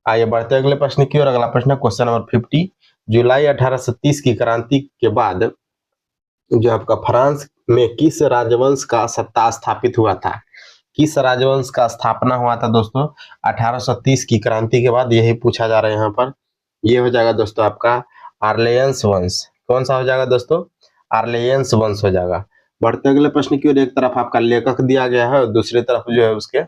आइए बढ़ते अगले प्रश्न की ओर। अगला प्रश्न क्वेश्चन नंबर 50। जुलाई 1830 की क्रांति के बाद जो आपका फ्रांस में किस राजवंश का सत्ता स्थापित हुआ था? किस राजवंश का स्थापना हुआ था दोस्तों 1830 की क्रांति के बाद? यही पूछा जा रहा है यहाँ पर। ये हो जाएगा दोस्तों आपका आर्लेयंस वंश। कौन सा हो जाएगा दोस्तों? आर्लेयंस वंश हो जाएगा। बढ़ते अगले प्रश्न की ओर। एक तरफ आपका लेखक दिया गया है और दूसरी तरफ जो है उसके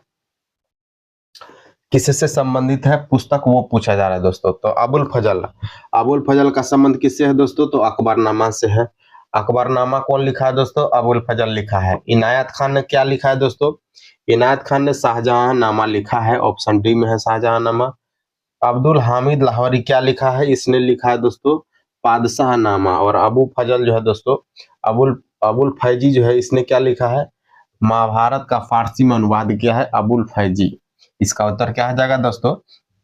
किससे संबंधित है पुस्तक वो पूछा जा रहा है दोस्तों। तो अबुल फजल का संबंध किससे है दोस्तों? तो अकबरनामा से है। अकबरनामा कौन लिखा है दोस्तों? अबुल फजल लिखा है। इनायत खान ने क्या लिखा है दोस्तों? इनायत खान ने शाहजहांनामा लिखा है। ऑप्शन डी में है शाहजहांनामा। अब्दुल हामिद लाहौरी क्या लिखा है? इसने लिखा है दोस्तों पादशाहनामा। और अबू फजल जो है दोस्तों अबुल अबुल फैजी जो है इसने क्या लिखा है? महाभारत का फारसी में अनुवाद किया है अबुल फैजी। इसका उत्तर क्या हो जाएगा दोस्तों?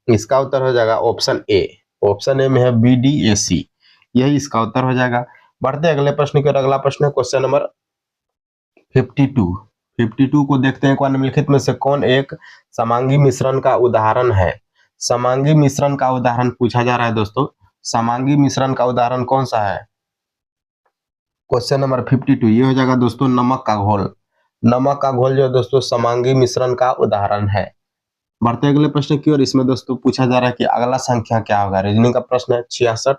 इसका उत्तर हो जाएगा ऑप्शन ए। ऑप्शन ए में है BDAC। यही इसका उत्तर हो जाएगा। बढ़ते अगले प्रश्न की ओर। अगला प्रश्न है क्वेश्चन नंबर 52। 52 को देखते हैं। निम्नलिखित में से कौन एक समांगी मिश्रण का उदाहरण है? समांगी मिश्रण का उदाहरण पूछा जा रहा है दोस्तों। समांगी मिश्रण का उदाहरण कौन सा है? क्वेश्चन नंबर 52 ये हो जाएगा दोस्तों नमक का घोल। नमक का घोल जो दोस्तों समांगी मिश्रण का उदाहरण है। बढ़ते अगले प्रश्न की ओर। इसमें दोस्तों पूछा जा रहा है कि अगला संख्या क्या होगा? रीजनिंग का प्रश्न है। 66,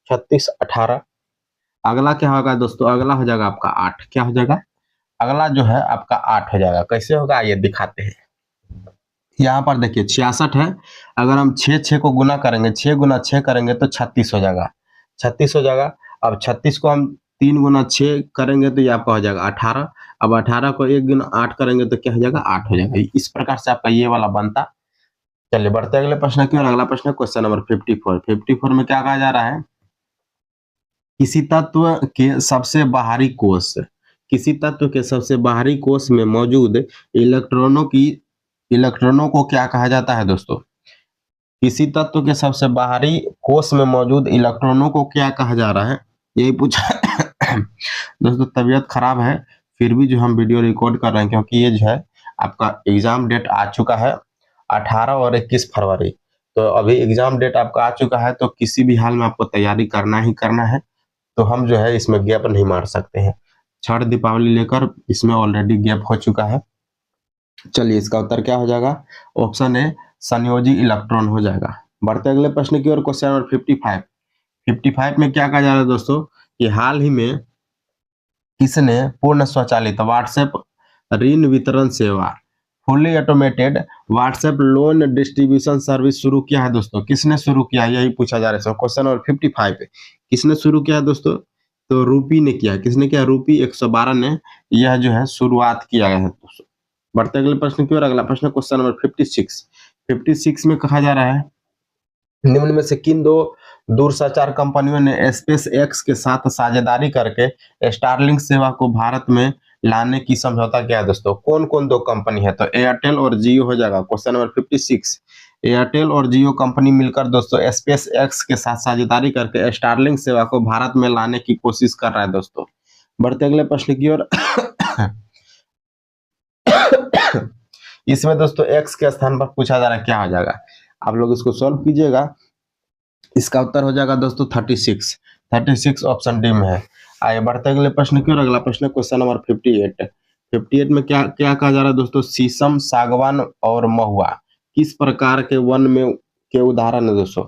36, 18। अगला क्या होगा दोस्तों? अगला हो जाएगा आपका 8। क्या हो जाएगा? अगला जो है आपका 8 हो जाएगा। कैसे होगा ये दिखाते हैं। यहाँ पर देखिए 66 है। अगर हम 6 को गुना करेंगे 6 गुना 6 करेंगे तो 36 हो जाएगा। 36 हो जाएगा। अब 36 को हम 3 गुना 6 करेंगे तो ये आपका हो जाएगा 18। अब 18 को 1 गुना 8 करेंगे तो क्या हो जाएगा? 8 हो जाएगा। इस प्रकार से आपका ये वाला बनता। चलिए बढ़ते अगले प्रश्न की ओर। अगला प्रश्न क्वेश्चन नंबर 54। 54 में क्या कहा जा रहा है? किसी तत्व के सबसे बाहरी कोष किसी तत्व के सबसे बाहरी कोष में मौजूद इलेक्ट्रॉनों को क्या कहा जाता है दोस्तों? किसी तत्व के सबसे बाहरी कोष में मौजूद इलेक्ट्रॉनों को क्या कहा जा रहा है? यही पूछा दोस्तों तबीयत खराब है फिर भी जो हम वीडियो रिकॉर्ड कर रहे हैं क्योंकि ये जो है आपका एग्जाम डेट आ चुका है 18 और 21 फरवरी। तो अभी एग्जाम डेट आपका आ चुका है तो किसी भी हाल में आपको तैयारी करना ही करना है। तो हम जो है इसमें गैप नहीं मार सकते हैं। छठ दीपावली लेकर इसमें ऑलरेडी गैप हो चुका है। चलिए इसका उत्तर क्या हो जाएगा? ऑप्शन ए संयोजी इलेक्ट्रॉन हो जाएगा। बढ़ते अगले प्रश्न की ओर। Question number 55। 55 में क्या कहा जा रहा है दोस्तों कि हाल ही में किसने पूर्ण स्वचालित व्हाट्सएप ऋण वितरण सेवा fully automated WhatsApp loan distribution service शुरू किया है दोस्तों? किसने शुरू किया है यही पूछा जा रहा है। क्वेश्चन नंबर 55 किसने शुरू किया है दोस्तों? तो रूपी ने किया। किसने किया? रूपी 112 ने यह जो है शुरुआत किया है दोस्तों। बढ़ते अगले प्रश्न की ओर। अगला प्रश्न क्वेश्चन नंबर 56। 56 में कहा जा रहा है निम्न में से किन दो दूरसंचार कंपनियों ने स्पेस एक्स के साथ साझेदारी करके स्टारलिंक सेवा को भारत में लाने की समझौता किया है दोस्तों? कौन कौन दो कंपनी है? तो एयरटेल और जियो हो जाएगा। Question number 56। एयरटेल और जियो कंपनी मिलकर दोस्तों स्पेस एक्स के साथ साझेदारी करके स्टारलिंक सेवा को भारत में लाने की कोशिश कर रहा है दोस्तों। बढ़ते अगले प्रश्न की ओर। इसमें दोस्तों एक्स के स्थान पर पूछा जा रहा है क्या हो जाएगा? आप लोग इसको सॉल्व कीजिएगा। इसका उत्तर हो जाएगा दोस्तों 36। 36 ऑप्शन डी में है। आइए बढ़ते अगले प्रश्न की ओर। अगला प्रश्न क्वेश्चन नंबर 58। 58 में क्या क्या कहा जा रहा है दोस्तों? शीशम, सागवान और महुआ किस प्रकार के वन में के उदाहरण है दोस्तों?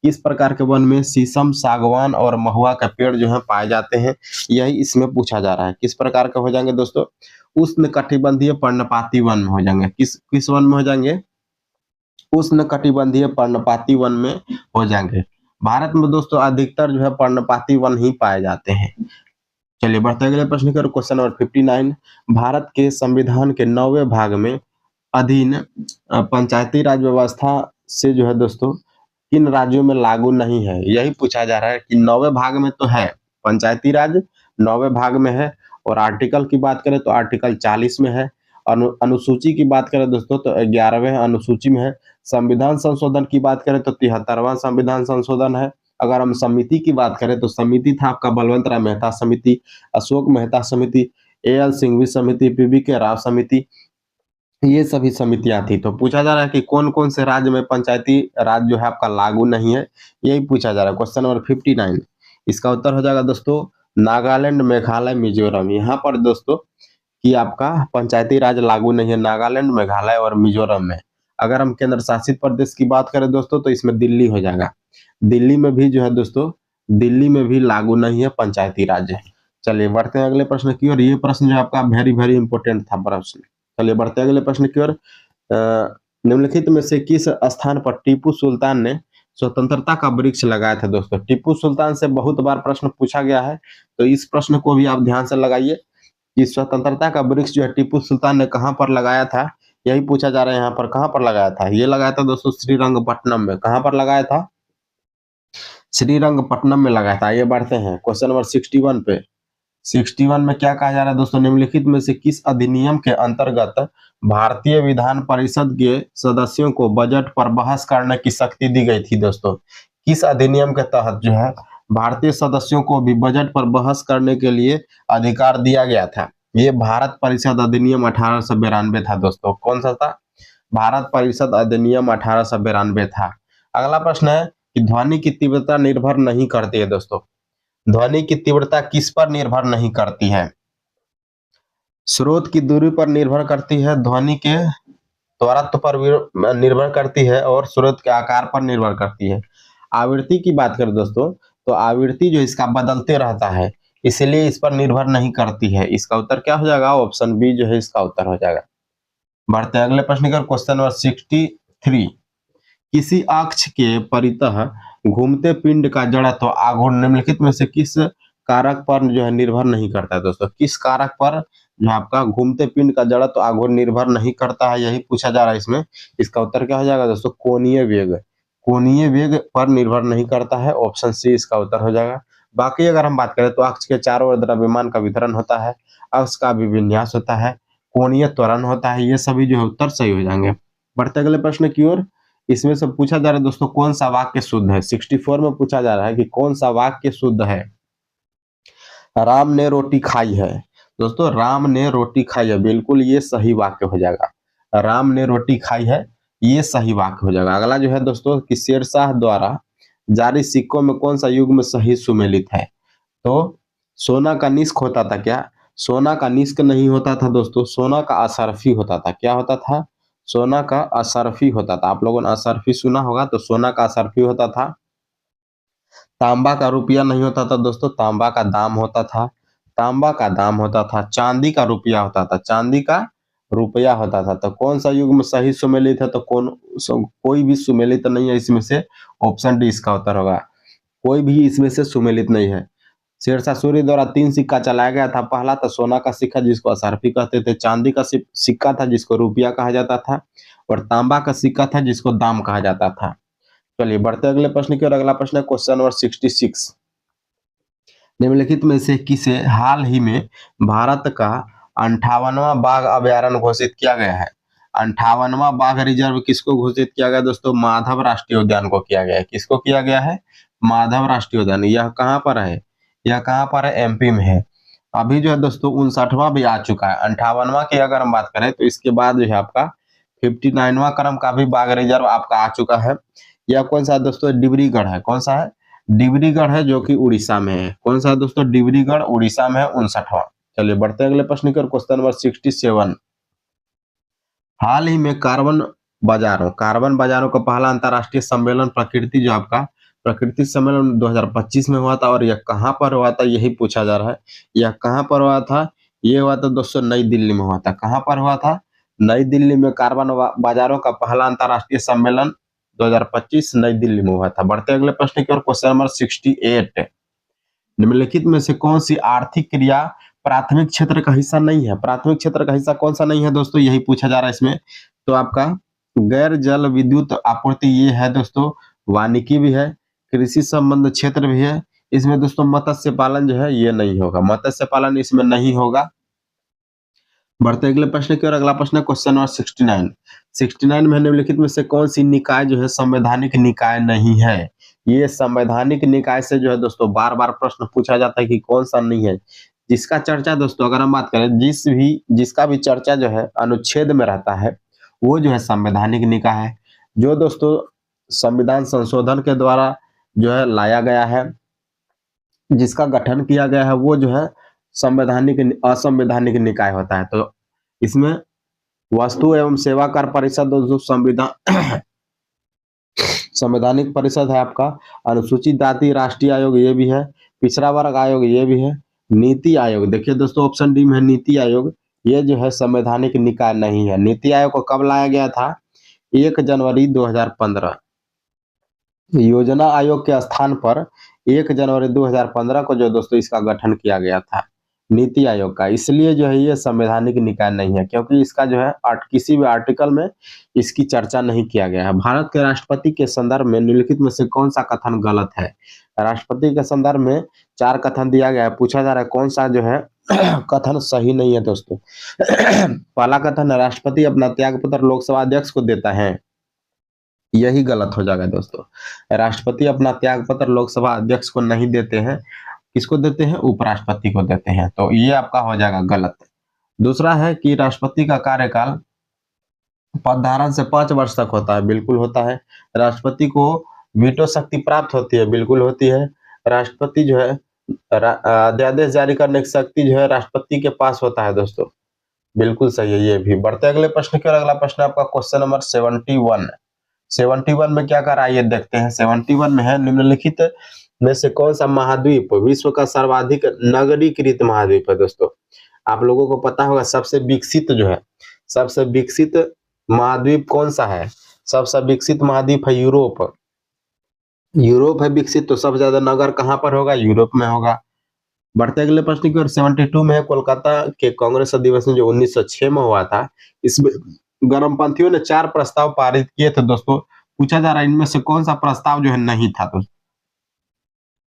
किस प्रकार के वन में शीशम, सागवान और महुआ का पेड़ जो है पाए जाते हैं? यही इसमें पूछा जा रहा है। किस प्रकार के हो जाएंगे दोस्तों? उष्ण कटिबंधीय पर्णपाती वन में हो जाएंगे। किस किस वन में हो जाएंगे? उष्ण कटिबंधीय पर्णपाती वन में हो जाएंगे। भारत में दोस्तों अधिकतर जो है पर्णपाती वन ही पाए जाते हैं। चलिए बढ़ते अगले प्रश्न की ओर। Question number 59। भारत के संविधान के 9वें भाग में अधीन पंचायती राज व्यवस्था से जो है दोस्तों किन राज्यों में लागू नहीं है? यही पूछा जा रहा है कि 9वें भाग में तो है पंचायती राज, 9वें भाग में है। और आर्टिकल की बात करें तो आर्टिकल 40 में है। अनुसूची की बात करें दोस्तों तो 11वें अनुसूची में है। संविधान संशोधन की बात करें तो 73वां संविधान संशोधन है। अगर हम समिति की बात करें तो समिति था आपका बलवंत राय मेहता समिति, अशोक मेहता समिति, ए.एल. सिंघवी समिति, पी.वी. के राव समिति, ये सभी समितियां थी। तो पूछा जा रहा है कि कौन कौन से राज्य में पंचायती राज जो है आपका लागू नहीं है, यही पूछा जा रहा है। Question number 59। इसका उत्तर हो जाएगा दोस्तों नागालैंड, मेघालय, मिजोरम। यहाँ पर दोस्तों कि आपका पंचायती राज लागू नहीं है नागालैंड, मेघालय और मिजोरम में। अगर हम केंद्र शासित प्रदेश की बात करें दोस्तों तो इसमें दिल्ली हो जाएगा। दिल्ली में भी जो है दोस्तों, दिल्ली में भी लागू नहीं है पंचायती राज। चलिए बढ़ते हैं अगले प्रश्न की ओर। ये प्रश्न जो आपका वेरी वेरी इंपॉर्टेंट था प्रश्न। चलिए बढ़ते हैं अगले प्रश्न की ओर। निम्नलिखित में से किस स्थान पर टीपू सुल्तान ने स्वतंत्रता का वृक्ष लगाया था दोस्तों? टीपू सुल्तान से बहुत बार प्रश्न पूछा गया है, तो इस प्रश्न को भी आप ध्यान से लगाइए कि स्वतंत्रता का वृक्ष जो है टीपू सुल्तान ने कहां पर लगाया था, यही पूछा जा रहा है। यहाँ पर कहां पर लगाया था? ये लगाया था दोस्तों श्रीरंगपट्टनम में। कहां पर लगाया था? श्रीरंगपट्टनम में लगाया था। आइए बढ़ते हैं क्वेश्चन नंबर 61 पे। 61 में क्या कहा जा रहा है दोस्तों? निम्नलिखित में से किस अधिनियम के अंतर्गत भारतीय विधान परिषद के सदस्यों को बजट पर बहस करने की शक्ति दी गई थी दोस्तों? किस अधिनियम के तहत जो है भारतीय सदस्यों को भी बजट पर बहस करने के लिए अधिकार दिया गया था? ये भारत परिषद अधिनियम 1892 था दोस्तों। कौन सा था? भारत परिषद अधिनियम 1892 था। अगला प्रश्न है कि ध्वनि की तीव्रता निर्भर नहीं करती है दोस्तों। ध्वनि की तीव्रता किस पर निर्भर नहीं करती है? स्रोत की दूरी पर निर्भर करती है, ध्वनि के त्वरत्व पर निर्भर करती है और स्रोत के आकार पर निर्भर करती है। आवृत्ति की बात करें दोस्तों तो आवृत्ति जो इसका बदलते रहता है, इसलिए इस पर निर्भर नहीं करती है। इसका उत्तर क्या हो जाएगा? ऑप्शन बी जो है इसका उत्तर हो जाएगा। बढ़ते अगले प्रश्न की ओर। Question number 63। किसी अक्ष के परितः घूमते पिंड का जड़त्व आघूर्ण निम्नलिखित में से किस कारक पर जो है निर्भर नहीं करता है दोस्तों? किस कारक पर जो आपका घूमते पिंड का जड़त्व आघूर्ण निर्भर नहीं करता है, यही पूछा जा रहा है इसमें। इसका उत्तर क्या हो जाएगा दोस्तों? कोणीय वेग। कोणीय वेग पर निर्भर नहीं करता है। ऑप्शन सी इसका उत्तर हो जाएगा। बाकी अगर हम बात करें तो अक्ष के चारों ओर द्रव्यमान का वितरण होता है, अक्ष का अभिविन्यास होता है, कोणीय त्वरण होता है, ये सभी जो है उत्तर सही हो जाएंगे। बढ़ते अगले प्रश्न की ओर। इसमें से पूछा जा रहा है दोस्तों कौन सा वाक्य शुद्ध है? 64 में पूछा जा रहा है कि कौन सा वाक्य शुद्ध है? राम ने रोटी खाई है दोस्तों, राम ने रोटी खाई है, बिल्कुल ये सही वाक्य हो जाएगा। राम ने रोटी खाई है, ये सही वाक्य हो जाएगा। अगला जो है दोस्तों कि शेरशाह द्वारा जारी सिक्कों में कौन सा युग्म सही सुमेलित है? तो सोना का निष्क होता था क्या? सोना का निष्क नहीं होता था दोस्तों, सोना का असरफी होता था। क्या होता था? सोना का असरफी होता था। आप लोगों ने असरफी सुना होगा, तो सोना का असरफी होता था। तांबा का रुपया नहीं होता था दोस्तों, तांबा का दाम होता था। तांबा का दाम होता था। चांदी का रुपया होता था, चांदी का रुपया होता था। तो कौन सा युग में सही सुमेलित है? तो कोई भी सुमेलित नहीं है इसमें से। ऑप्शन डी इसका उत्तर होगा। कोई भी इसमें से सुमेलित नहीं है। शेरशाह सूरी द्वारा 3 सिक्का चलाया गया था। पहला था सोना का सिक्का जिसको असरफी कहते थे, चांदी का सिक्का था जिसको रुपया कहा जाता था, और तांबा का सिक्का था जिसको दाम कहा जाता था। चलिए बढ़ते अगले प्रश्न की ओर। अगला प्रश्न है क्वेश्चन नंबर 66। निम्नलिखित में से किसे हाल ही में भारत का 58वां बाघ अभयारण्य घोषित किया गया है? 58वां बाघ रिजर्व किसको घोषित किया गया दोस्तों? माधव राष्ट्रीय उद्यान को किया गया है। किसको किया गया है? माधव राष्ट्रीय उद्यान। यह कहाँ पर है? यह कहाँ पर है? एमपी में है। अभी जो है दोस्तों 59वां भी आ चुका है। 58वां की अगर हम बात करें तो इसके बाद जो है आपका 59वां क्रम का भी बाघ रिजर्व आपका आ चुका है। यह कौन सा है दोस्तों? डिब्रीगढ़ है। कौन सा है? डिब्रीगढ़ है, जो कि उड़ीसा में है। कौन सा है दोस्तों? डिब्रीगढ़ उड़ीसा में है, 59वां। चलिए बढ़ते हैं अगले प्रश्न की ओर। Question number 67। हाल ही में कार्बन बाजारों का पहला अंतर्राष्ट्रीय सम्मेलन प्रकृति, जो आपका प्रकृति सम्मेलन 2025 में हुआ था, और यह कहाँ पर हुआ था, यही पूछा जा रहा है। यह कहाँ पर हुआ था? ये हुआ था दोस्तों नई दिल्ली में हुआ था। कहाँ पर हुआ था? नई दिल्ली में कार्बन बाजारों का पहला अंतर्राष्ट्रीय सम्मेलन 2025 नई दिल्ली में हुआ था। बढ़ते अगले प्रश्न की ओर। Question number 68। निम्नलिखित में से कौन सी आर्थिक क्रिया प्राथमिक क्षेत्र का हिस्सा नहीं है? प्राथमिक क्षेत्र का हिस्सा कौन सा नहीं है दोस्तों, यही पूछा जा रहा है इसमें। तो आपका गैर जल विद्युत आपूर्ति ये है दोस्तों, वानिकी भी है, कृषि संबंध क्षेत्र भी है। इसमें दोस्तों मत्स्य पालन जो है ये नहीं होगा, मत्स्य पालन इसमें नहीं होगा। बढ़ते अगले प्रश्न की ओर। अगला प्रश्न है क्वेश्चन नंबर 69। 69 में निम्नलिखित में से कौन सी निकाय जो है संवैधानिक निकाय नहीं है? ये संवैधानिक निकाय से जो है दोस्तों बार बार प्रश्न पूछा जाता है कि कौन सा नहीं है। जिसका चर्चा दोस्तों, अगर हम बात करें, जिसका भी चर्चा जो है अनुच्छेद में रहता है, वो जो है संवैधानिक निकाय है। जो दोस्तों संविधान संशोधन के द्वारा जो है लाया गया है, जिसका गठन किया गया है, वो जो है असंवैधानिक निकाय होता है। तो इसमें वस्तु एवं सेवा कर परिषद जो संविधान संवैधानिक परिषद है आपका, अनुसूचित जाति राष्ट्रीय आयोग ये भी है, पिछड़ा वर्ग आयोग ये भी है, नीति आयोग, देखिए दोस्तों ऑप्शन डी में है नीति आयोग, ये जो है संवैधानिक निकाय नहीं है। नीति आयोग को कब लाया गया था? 1 जनवरी 2015। योजना आयोग के स्थान पर 1 जनवरी 2015 को जो दोस्तों इसका गठन किया गया था, नीति आयोग का। इसलिए जो है ये संवैधानिक निकाय नहीं है, क्योंकि इसका जो है किसी भी आर्टिकल में इसकी चर्चा नहीं किया गया है। भारत के राष्ट्रपति के संदर्भ में निम्नलिखित में से कौन सा कथन गलत है? राष्ट्रपति के संदर्भ में 4 कथन दिया गया है, पूछा जा रहा है कौन सा जो है कथन सही नहीं है दोस्तों। पहला कथन है, राष्ट्रपति अपना त्यागपत्र लोकसभा अध्यक्ष को देता है, यही गलत हो जाएगा दोस्तों। राष्ट्रपति अपना त्यागपत्र लोकसभा अध्यक्ष को नहीं देते हैं, किसको देते हैं? उपराष्ट्रपति को देते हैं। तो ये आपका हो जाएगा गलत। दूसरा है कि राष्ट्रपति का कार्यकाल पद धारण से 5 वर्ष तक होता है, बिल्कुल होता है। राष्ट्रपति को वीटो शक्ति प्राप्त होती है, बिल्कुल होती है। राष्ट्रपति जो है अध्यादेश जारी करने की शक्ति जो है राष्ट्रपति के पास होता है दोस्तों, बिल्कुल सही है ये भी। बढ़ते अगले प्रश्न की ओर। अगला प्रश्न आपका क्वेश्चन नंबर 71। 71 में क्या कर रहा है ये देखते हैं। 71 में है, निम्नलिखित में से कौन सा महाद्वीप विश्व का सर्वाधिक नगरीकृत महाद्वीप है? दोस्तों आप लोगों को पता होगा सबसे विकसित महाद्वीप कौन सा है? सबसे विकसित महाद्वीप है यूरोप। यूरोप है विकसित, तो सबसे ज्यादा नगर कहां पर होगा? यूरोप में होगा। बढ़ते अगले प्रश्न की ओर। 72 में है, कोलकाता के कांग्रेस अधिवेशन जो 1906 में हुआ था, इसमें गर्मपंथियों ने 4 प्रस्ताव पारित किए थे दोस्तों। पूछा जा रहा है इनमें से कौन सा प्रस्ताव जो है नहीं था दोस्तों,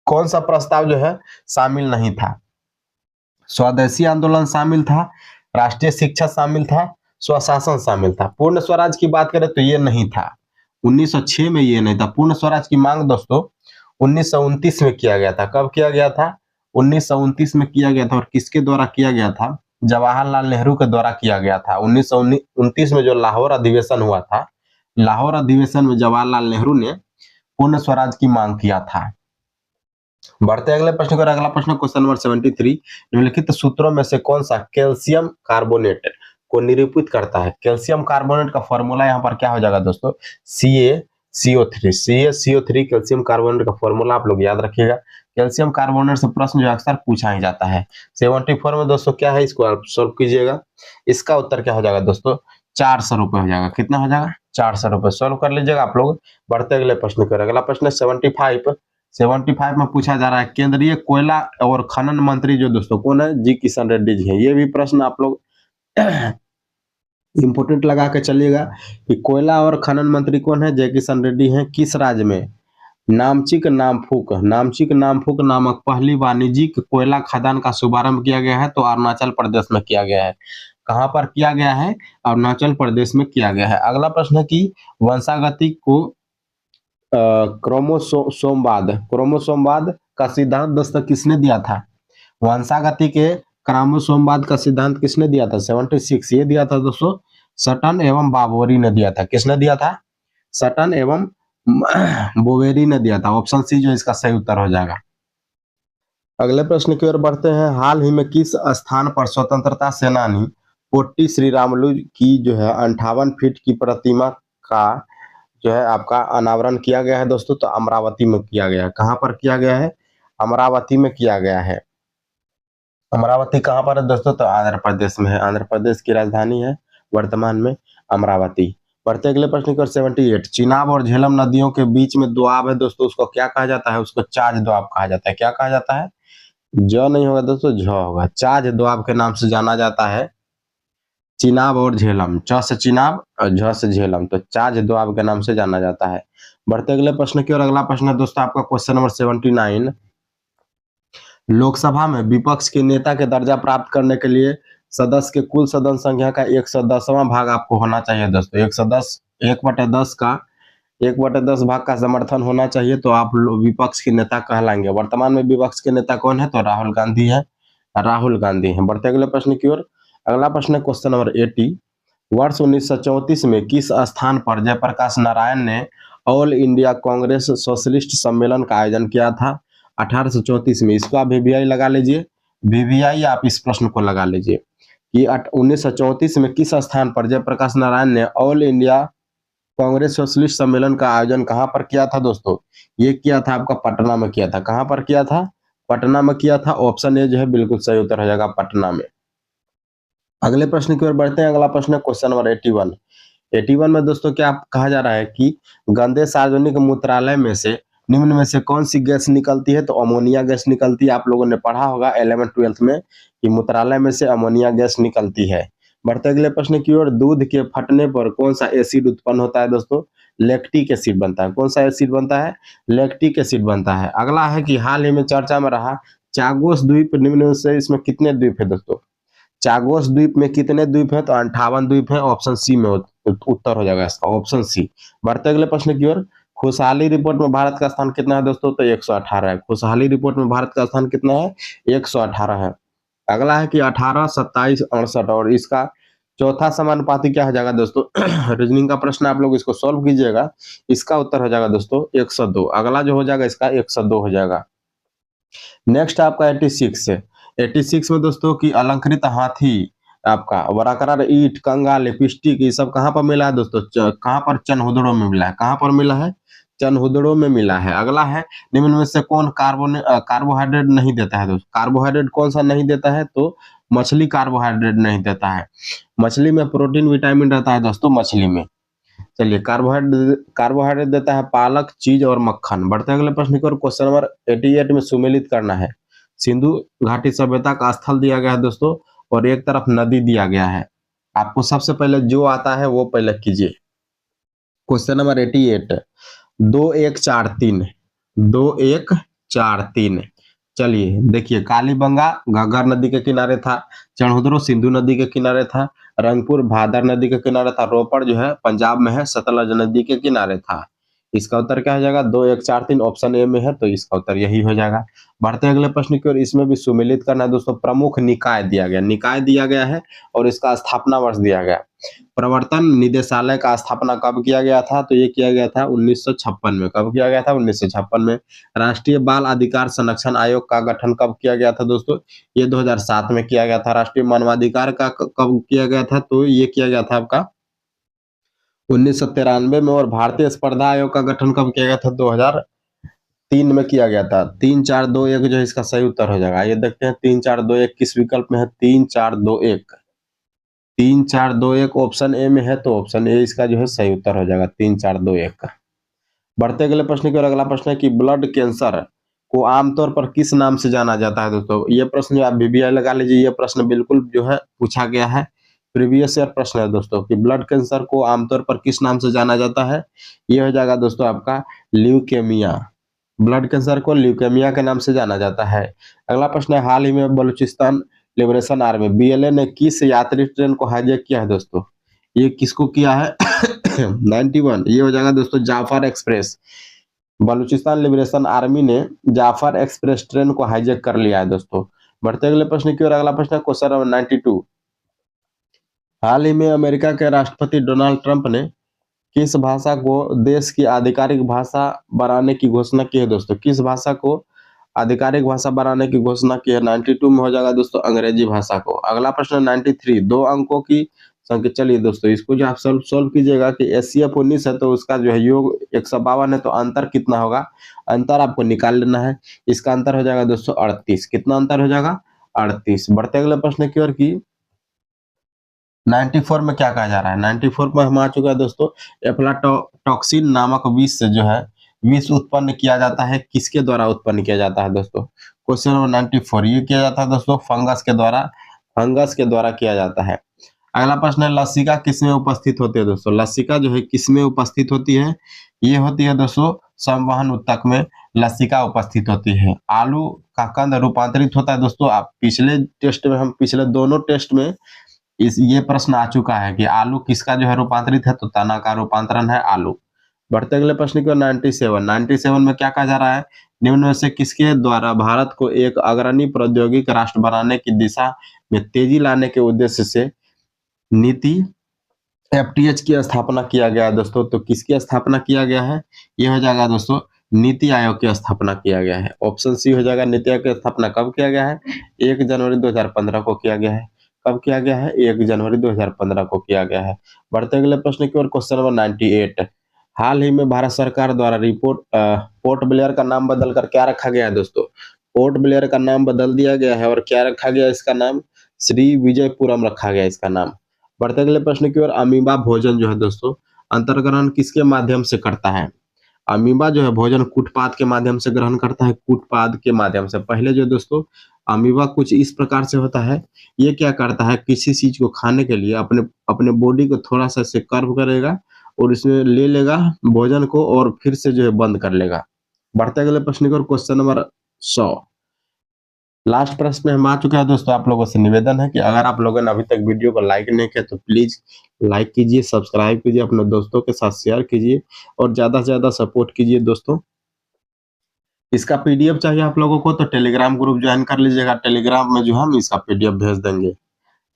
कौन सा प्रस्ताव जो है शामिल नहीं था? स्वदेशी आंदोलन शामिल था, राष्ट्रीय शिक्षा शामिल था, स्वशासन शामिल था। पूर्ण स्वराज की बात करें तो ये नहीं था, 1906 में ये नहीं था। पूर्ण स्वराज की मांग दोस्तों 1929 में किया गया था। कब किया गया था? 1929 में किया गया था। और किसके द्वारा किया गया था? जवाहरलाल नेहरू के द्वारा किया गया था। 1929 में जो लाहौर अधिवेशन हुआ था, लाहौर अधिवेशन में जवाहरलाल नेहरू ने पूर्ण स्वराज की मांग किया था। बढ़ते अगले प्रश्न को। अगला प्रश्न क्वेश्चन नंबर 73। निम्नलिखित सूत्रों में से कौन सा कैल्शियम कार्बोनेट को निरूपित करता है? कैल्शियम कार्बोनेट का फॉर्मूला यहाँ पर क्या हो जाएगा दोस्तों? CaCO3। CaCO3 कैल्शियम कार्बोनेट का फॉर्मूला आप लोग याद रखिएगा। कैल्शियम कार्बोनेट से प्रश्न जो अक्सर पूछा ही जाता है। 74 में दोस्तों क्या है, इसको आप सॉल्व कीजिएगा। इसका उत्तर क्या हो जाएगा दोस्तों? 400 रुपए हो जाएगा। कितना हो जाएगा? 400 रुपए। सॉल्व कर लीजिएगा आप लोग। बढ़ते अगले प्रश्न पर। अगला प्रश्न है 75 में पूछा जा रहा है, केंद्रीय कोयला और खनन मंत्री जो दोस्तों कौन है? जी किशन रेड्डी जी है। ये भी प्रश्न आप लोग इंपोर्टेंट लगा के चलिएगा कि कोयला और खनन मंत्री कौन है? जय किशन रेड्डी हैं। किस राज्य में नामचिक नामफूक नामक पहली वाणिज्यिक कोयला खदान का शुभारंभ किया गया है? तो अरुणाचल प्रदेश में किया गया है। कहां पर किया गया है? अरुणाचल प्रदेश में किया गया है। अगला प्रश्न है कि वंशागति को क्रोमोसोमवाद का सिद्धांत दोस्तों किसने दिया था? वंशागति के क्रोमोसोमवाद का सिद्धांत किसने दिया था? 76 ये दिया था दोस्तों सटन एवं बाबोरी ने दिया था। किसने दिया था? सटन एवं बोवेरी ने दिया था। ऑप्शन सी जो इसका सही उत्तर हो जाएगा। अगले प्रश्न की ओर बढ़ते हैं। हाल ही में किस स्थान पर स्वतंत्रता सेनानी पोट्टी श्रीरामुलु की जो है 58 फीट की प्रतिमा का जो है आपका अनावरण किया गया है दोस्तों? तो अमरावती में किया गया है। कहाँ पर किया गया है? अमरावती में किया गया है। अमरावती कहाँ पर है दोस्तों? तो आंध्र प्रदेश में है। आंध्र प्रदेश की राजधानी है वर्तमान में अमरावती। बढ़ते अगले प्रश्न की ओर 78। चिनाब और झेलम नदियों के बीच में दोआब है दोस्तों, उसको क्या कहा जाता है? उसको चाज दोआब कहा जाता है। क्या कहा जाता है? ज नहीं होगा दोस्तों, झ होगा। चाज दोआब के नाम से जाना जाता है चिनाब और झेलम। च से चिनाब और झ से झेलम, तो चाज दोआब के नाम से जाना जाता है। बढ़ते अगले प्रश्न की ओर। अगला प्रश्न है दोस्तों आपका क्वेश्चन नंबर 79। लोकसभा में विपक्ष के नेता के दर्जा प्राप्त करने के लिए सदस्य के कुल सदन संख्या का 110वां भाग आपको होना चाहिए दोस्तों। 110, 1/10 का 1/10 भाग का समर्थन होना चाहिए, तो आप विपक्ष के नेता कहलाएंगे। वर्तमान में विपक्ष के नेता कौन है? तो राहुल गांधी है। राहुल गांधी है। बढ़ते अगले प्रश्न की ओर। अगला प्रश्न है क्वेश्चन नंबर 80। वर्ष 1934 में किस स्थान पर जयप्रकाश नारायण ने ऑल इंडिया कांग्रेस सोशलिस्ट सम्मेलन का आयोजन किया था? 1834 में। इसको आप वीवीआई लगा लीजिए। वीवीआई आप इस प्रश्न को लगा लीजिए कि 1934 में किस स्थान पर जयप्रकाश नारायण ने ऑल इंडिया कांग्रेस सोशलिस्ट सम्मेलन का आयोजन कहां पर किया था दोस्तों? ये किया था आपका पटना में किया था। कहां पर किया था? पटना में किया था। ऑप्शन ए जो है बिल्कुल सही उत्तर हो जाएगा, पटना में। अगले प्रश्न की ओर बढ़ते हैं। अगला प्रश्न है क्वेश्चन नंबर 81। 81 में दोस्तों क्या कहा जा रहा है कि गंदे सार्वजनिक मूत्रालय में से निम्न में से कौन सी गैस निकलती है? तो अमोनिया गैस निकलती है। आप लोगों ने पढ़ा होगा 11th-12th में कि मूत्रालय में से अमोनिया गैस निकलती है। बढ़ते अगले प्रश्न की ओर। दूध के फटने पर कौन सा एसिड उत्पन्न होता है दोस्तों? लैक्टिक एसिड बनता है। कौन सा एसिड बनता है? लैक्टिक एसिड बनता है। अगला है कि हाल ही में चर्चा में रहा चागोस द्वीप निम्न में से इसमें कितने द्वीप है दोस्तों? चागोस द्वीप में कितने द्वीप है? तो 58 द्वीप है। ऑप्शन सी में उत्तर हो जाएगा इसका, ऑप्शन सी। बढ़ते अगले प्रश्न की ओर। खुशहाली रिपोर्ट में भारत का स्थान कितना है दोस्तों? तो 118 है। खुशहाली रिपोर्ट में भारत का स्थान कितना है? 118 है। अगला है कि 18, 27, 68 और इसका चौथा समानुपाती क्या हो जाएगा दोस्तों? रीजनिंग का प्रश्न आप लोग इसको सॉल्व कीजिएगा। इसका उत्तर हो जाएगा दोस्तों 102। अगला जो हो जाएगा इसका 102 हो जाएगा। नेक्स्ट आपका 86 है। 86 में दोस्तों की अलंकृत हाथी आपका वराकरार ईंट कंगा लिपस्टिक ये सब कहाँ पर मिला है दोस्तों? कहाँ पर? चनहुदड़ो में मिला है। कहाँ पर मिला है? चनहुदड़ो में मिला है। अगला है निम्न में से कौन कार्बोहाइड्रेट नहीं देता है दोस्तों? कार्बोहाइड्रेट कौन सा नहीं देता है? तो मछली कार्बोहाइड्रेट नहीं देता है। मछली में प्रोटीन विटामिन रहता है दोस्तों, मछली में। चलिए, कार्बोहाइड्रेट देता है पालक, चीज और मक्खन। बढ़ते अगले प्रश्न की ओर। क्वेश्चन नंबर 88 में सुमेलित करना है। सिंधु घाटी सभ्यता का स्थल दिया गया है दोस्तों और एक तरफ नदी दिया गया है। आपको सबसे पहले जो आता है वो पहले कीजिए। Question number 88। 2143, 2143। चलिए देखिए, कालीबंगा घग्गर नदी के किनारे था, चनहुदरो सिंधु नदी के किनारे था, रंगपुर भादर नदी के किनारे था, रोपड़ जो है पंजाब में है, सतलज नदी के किनारे था। इसका उत्तर क्या हो जाएगा? 2143 ऑप्शन ए में है, तो इसका उत्तर यही हो जाएगा। बढ़ते अगले प्रश्न की ओर। इसमें भी सुमेलित करना है दोस्तों। प्रमुख निकाय दिया गया, निकाय दिया गया है और इसका स्थापना वर्ष दिया गया। प्रवर्तन निदेशालय का स्थापना कब किया गया था? तो ये किया गया था 1956 में। कब किया गया था? 1956 में। राष्ट्रीय बाल अधिकार संरक्षण आयोग का गठन कब किया गया था दोस्तों? ये 2007 में किया गया था। राष्ट्रीय मानवाधिकार का कब किया गया था? तो ये किया गया था आपका 1993 में। और भारतीय स्पर्धा आयोग का गठन कब किया गया था? 2003 में किया गया था। 3, 4, 2, 1 जो है इसका सही उत्तर हो जाएगा। ये देखते हैं 3, 4, 2, 1 किस विकल्प में है? 3, 4, 2, 1। 3, 4, 2, 1 ऑप्शन ए में है, तो ऑप्शन ए इसका जो है सही उत्तर हो जाएगा 3, 4, 2, 1 का। बढ़ते अगले प्रश्न की ओर। अगला प्रश्न है कि ब्लड कैंसर को आमतौर पर किस नाम से जाना जाता है दोस्तों? ये प्रश्न आप वीवीआई लगा लीजिए। ये प्रश्न बिल्कुल जो है पूछा गया है, प्रीवियस ईयर प्रश्न है दोस्तों कि ब्लड कैंसर को आमतौर पर किस नाम से जाना जाता है? ये हो जाएगा दोस्तों आपका ल्यूकेमिया। ब्लड कैंसर को ल्यूकेमिया के नाम से जाना जाता है। अगला प्रश्न है, हाल ही में बलूचिस्तान लिबरेशन आर्मी बीएलए ने किस यात्री ट्रेन को हाईजैक किया है दोस्तों? ये किसको किया है? 91। ये हो जाएगा दोस्तों Jaffar express. Balochistan liberation army ने जाफर एक्सप्रेस ट्रेन को हाईजैक कर लिया है दोस्तों। बढ़ते अगले प्रश्न की ओर। अगला प्रश्न है क्वेश्चन नंबर 92। हाल ही में अमेरिका के राष्ट्रपति डोनाल्ड ट्रंप ने किस भाषा को देश की आधिकारिक भाषा बनाने की घोषणा की है दोस्तों? किस भाषा को आधिकारिक भाषा बनाने की घोषणा की है? 92 में हो जाएगा दोस्तों अंग्रेजी भाषा को। अगला प्रश्न 93, 2 अंकों की संख्या। चलिए दोस्तों, इसको जो आप सॉल्व कीजिएगा कि एचसीएफ 19 है तो उसका जो है योग 152 है, तो अंतर कितना होगा? अंतर आपको निकाल लेना है। इसका अंतर हो जाएगा दोस्तों 38। कितना अंतर हो जाएगा? 38। बढ़ते अगले प्रश्न की ओर की 94 में क्या कहा जा रहा है? 94 में हम आ चुका है दोस्तों। एफ्लाटॉक्सिन नामक विष से जो है विष उत्पन्न किया जाता है, किसके द्वारा उत्पन्न किया जाता है दोस्तों? क्वेश्चन नंबर 94 ये किया जाता है दोस्तों फंगस के द्वारा किया जाता है। अगला प्रश्न है लसिका किसमें उपस्थित होती है दोस्तों? लसिका जो है किसमें उपस्थित होती है? ये होती है दोस्तों संवहन ऊतक में लसिका उपस्थित होती है। आलू का कंद रूपांतरित होता है दोस्तों। आप पिछले दोनों टेस्ट में इस ये प्रश्न आ चुका है कि आलू किसका जो है रूपांतरित है, तो तना का रूपांतरण है आलू। बढ़ते अगले प्रश्न की ओर 97 में क्या कहा जा रहा है? निम्न में से किसके द्वारा भारत को एक अग्रणी प्रौद्योगिक राष्ट्र बनाने की दिशा में तेजी लाने के उद्देश्य से नीति एफटीएच की स्थापना किया गया है दोस्तों? तो किसकी स्थापना किया गया है? ये हो जाएगा दोस्तों नीति आयोग की स्थापना किया गया है। ऑप्शन सी हो जाएगा। नीति आयोग की स्थापना कब किया गया है? 1 जनवरी 2015 को किया गया है। कब किया गया है? 1 जनवरी 2015 को किया गया है। बढ़ते अगले प्रश्न की ओर क्वेश्चन नंबर 98। हाल ही में भारत सरकार द्वारा पोर्ट ब्लेयर का नाम बदलकर क्या रखा गया है दोस्तों? पोर्ट ब्लेयर का नाम बदल दिया गया है और क्या रखा गया? इसका नाम श्री विजयपुरम रखा गया इसका नाम। बढ़ते अगले प्रश्न की ओर अमीबा भोजन जो है दोस्तों अंतर्ग्रहण किसके माध्यम से करता है? अमीबा जो है भोजन कूटपाद के माध्यम से ग्रहण करता है। कूटपाद के माध्यम से। पहले जो दोस्तों अमीबा कुछ इस प्रकार से होता है, ये क्या करता है किसी चीज को खाने के लिए अपने अपने बॉडी को थोड़ा सा से कर्व करेगा और इसमें ले लेगा भोजन को और फिर से जो है बंद कर लेगा। बढ़ते अगले प्रश्न की ओर क्वेश्चन नंबर 100। लास्ट प्रश्न में हम आ चुके हैं दोस्तों। आप लोगों से निवेदन है कि अगर आप लोगों ने अभी तक वीडियो को लाइक नहीं किया तो प्लीज लाइक कीजिए, सब्सक्राइब कीजिए, अपने दोस्तों के साथ शेयर कीजिए और ज्यादा से ज्यादा सपोर्ट कीजिए दोस्तों। इसका पीडीएफ चाहिए आप लोगों को तो टेलीग्राम ग्रुप ज्वाइन कर लीजिएगा। टेलीग्राम में जो हम इसका पीडीएफ भेज देंगे।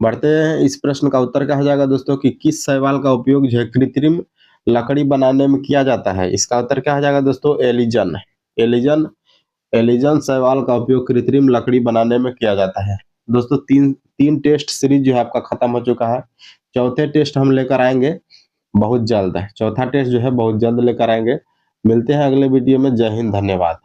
बढ़ते हैं, इस प्रश्न का उत्तर क्या हो जाएगा दोस्तों कि किस शैवाल का उपयोग जो है कृत्रिम लकड़ी बनाने में किया जाता है? इसका उत्तर क्या हो जाएगा दोस्तों? एलिजन। एलिजन एलिजन शैवाल का उपयोग कृत्रिम लकड़ी बनाने में किया जाता है। दोस्तों तीन टेस्ट सीरीज जो है आपका खत्म हो चुका है। चौथे टेस्ट हम लेकर आएंगे बहुत जल्द है। चौथा टेस्ट जो है बहुत जल्द लेकर आएंगे। मिलते हैं अगले वीडियो में। जय हिंद, धन्यवाद।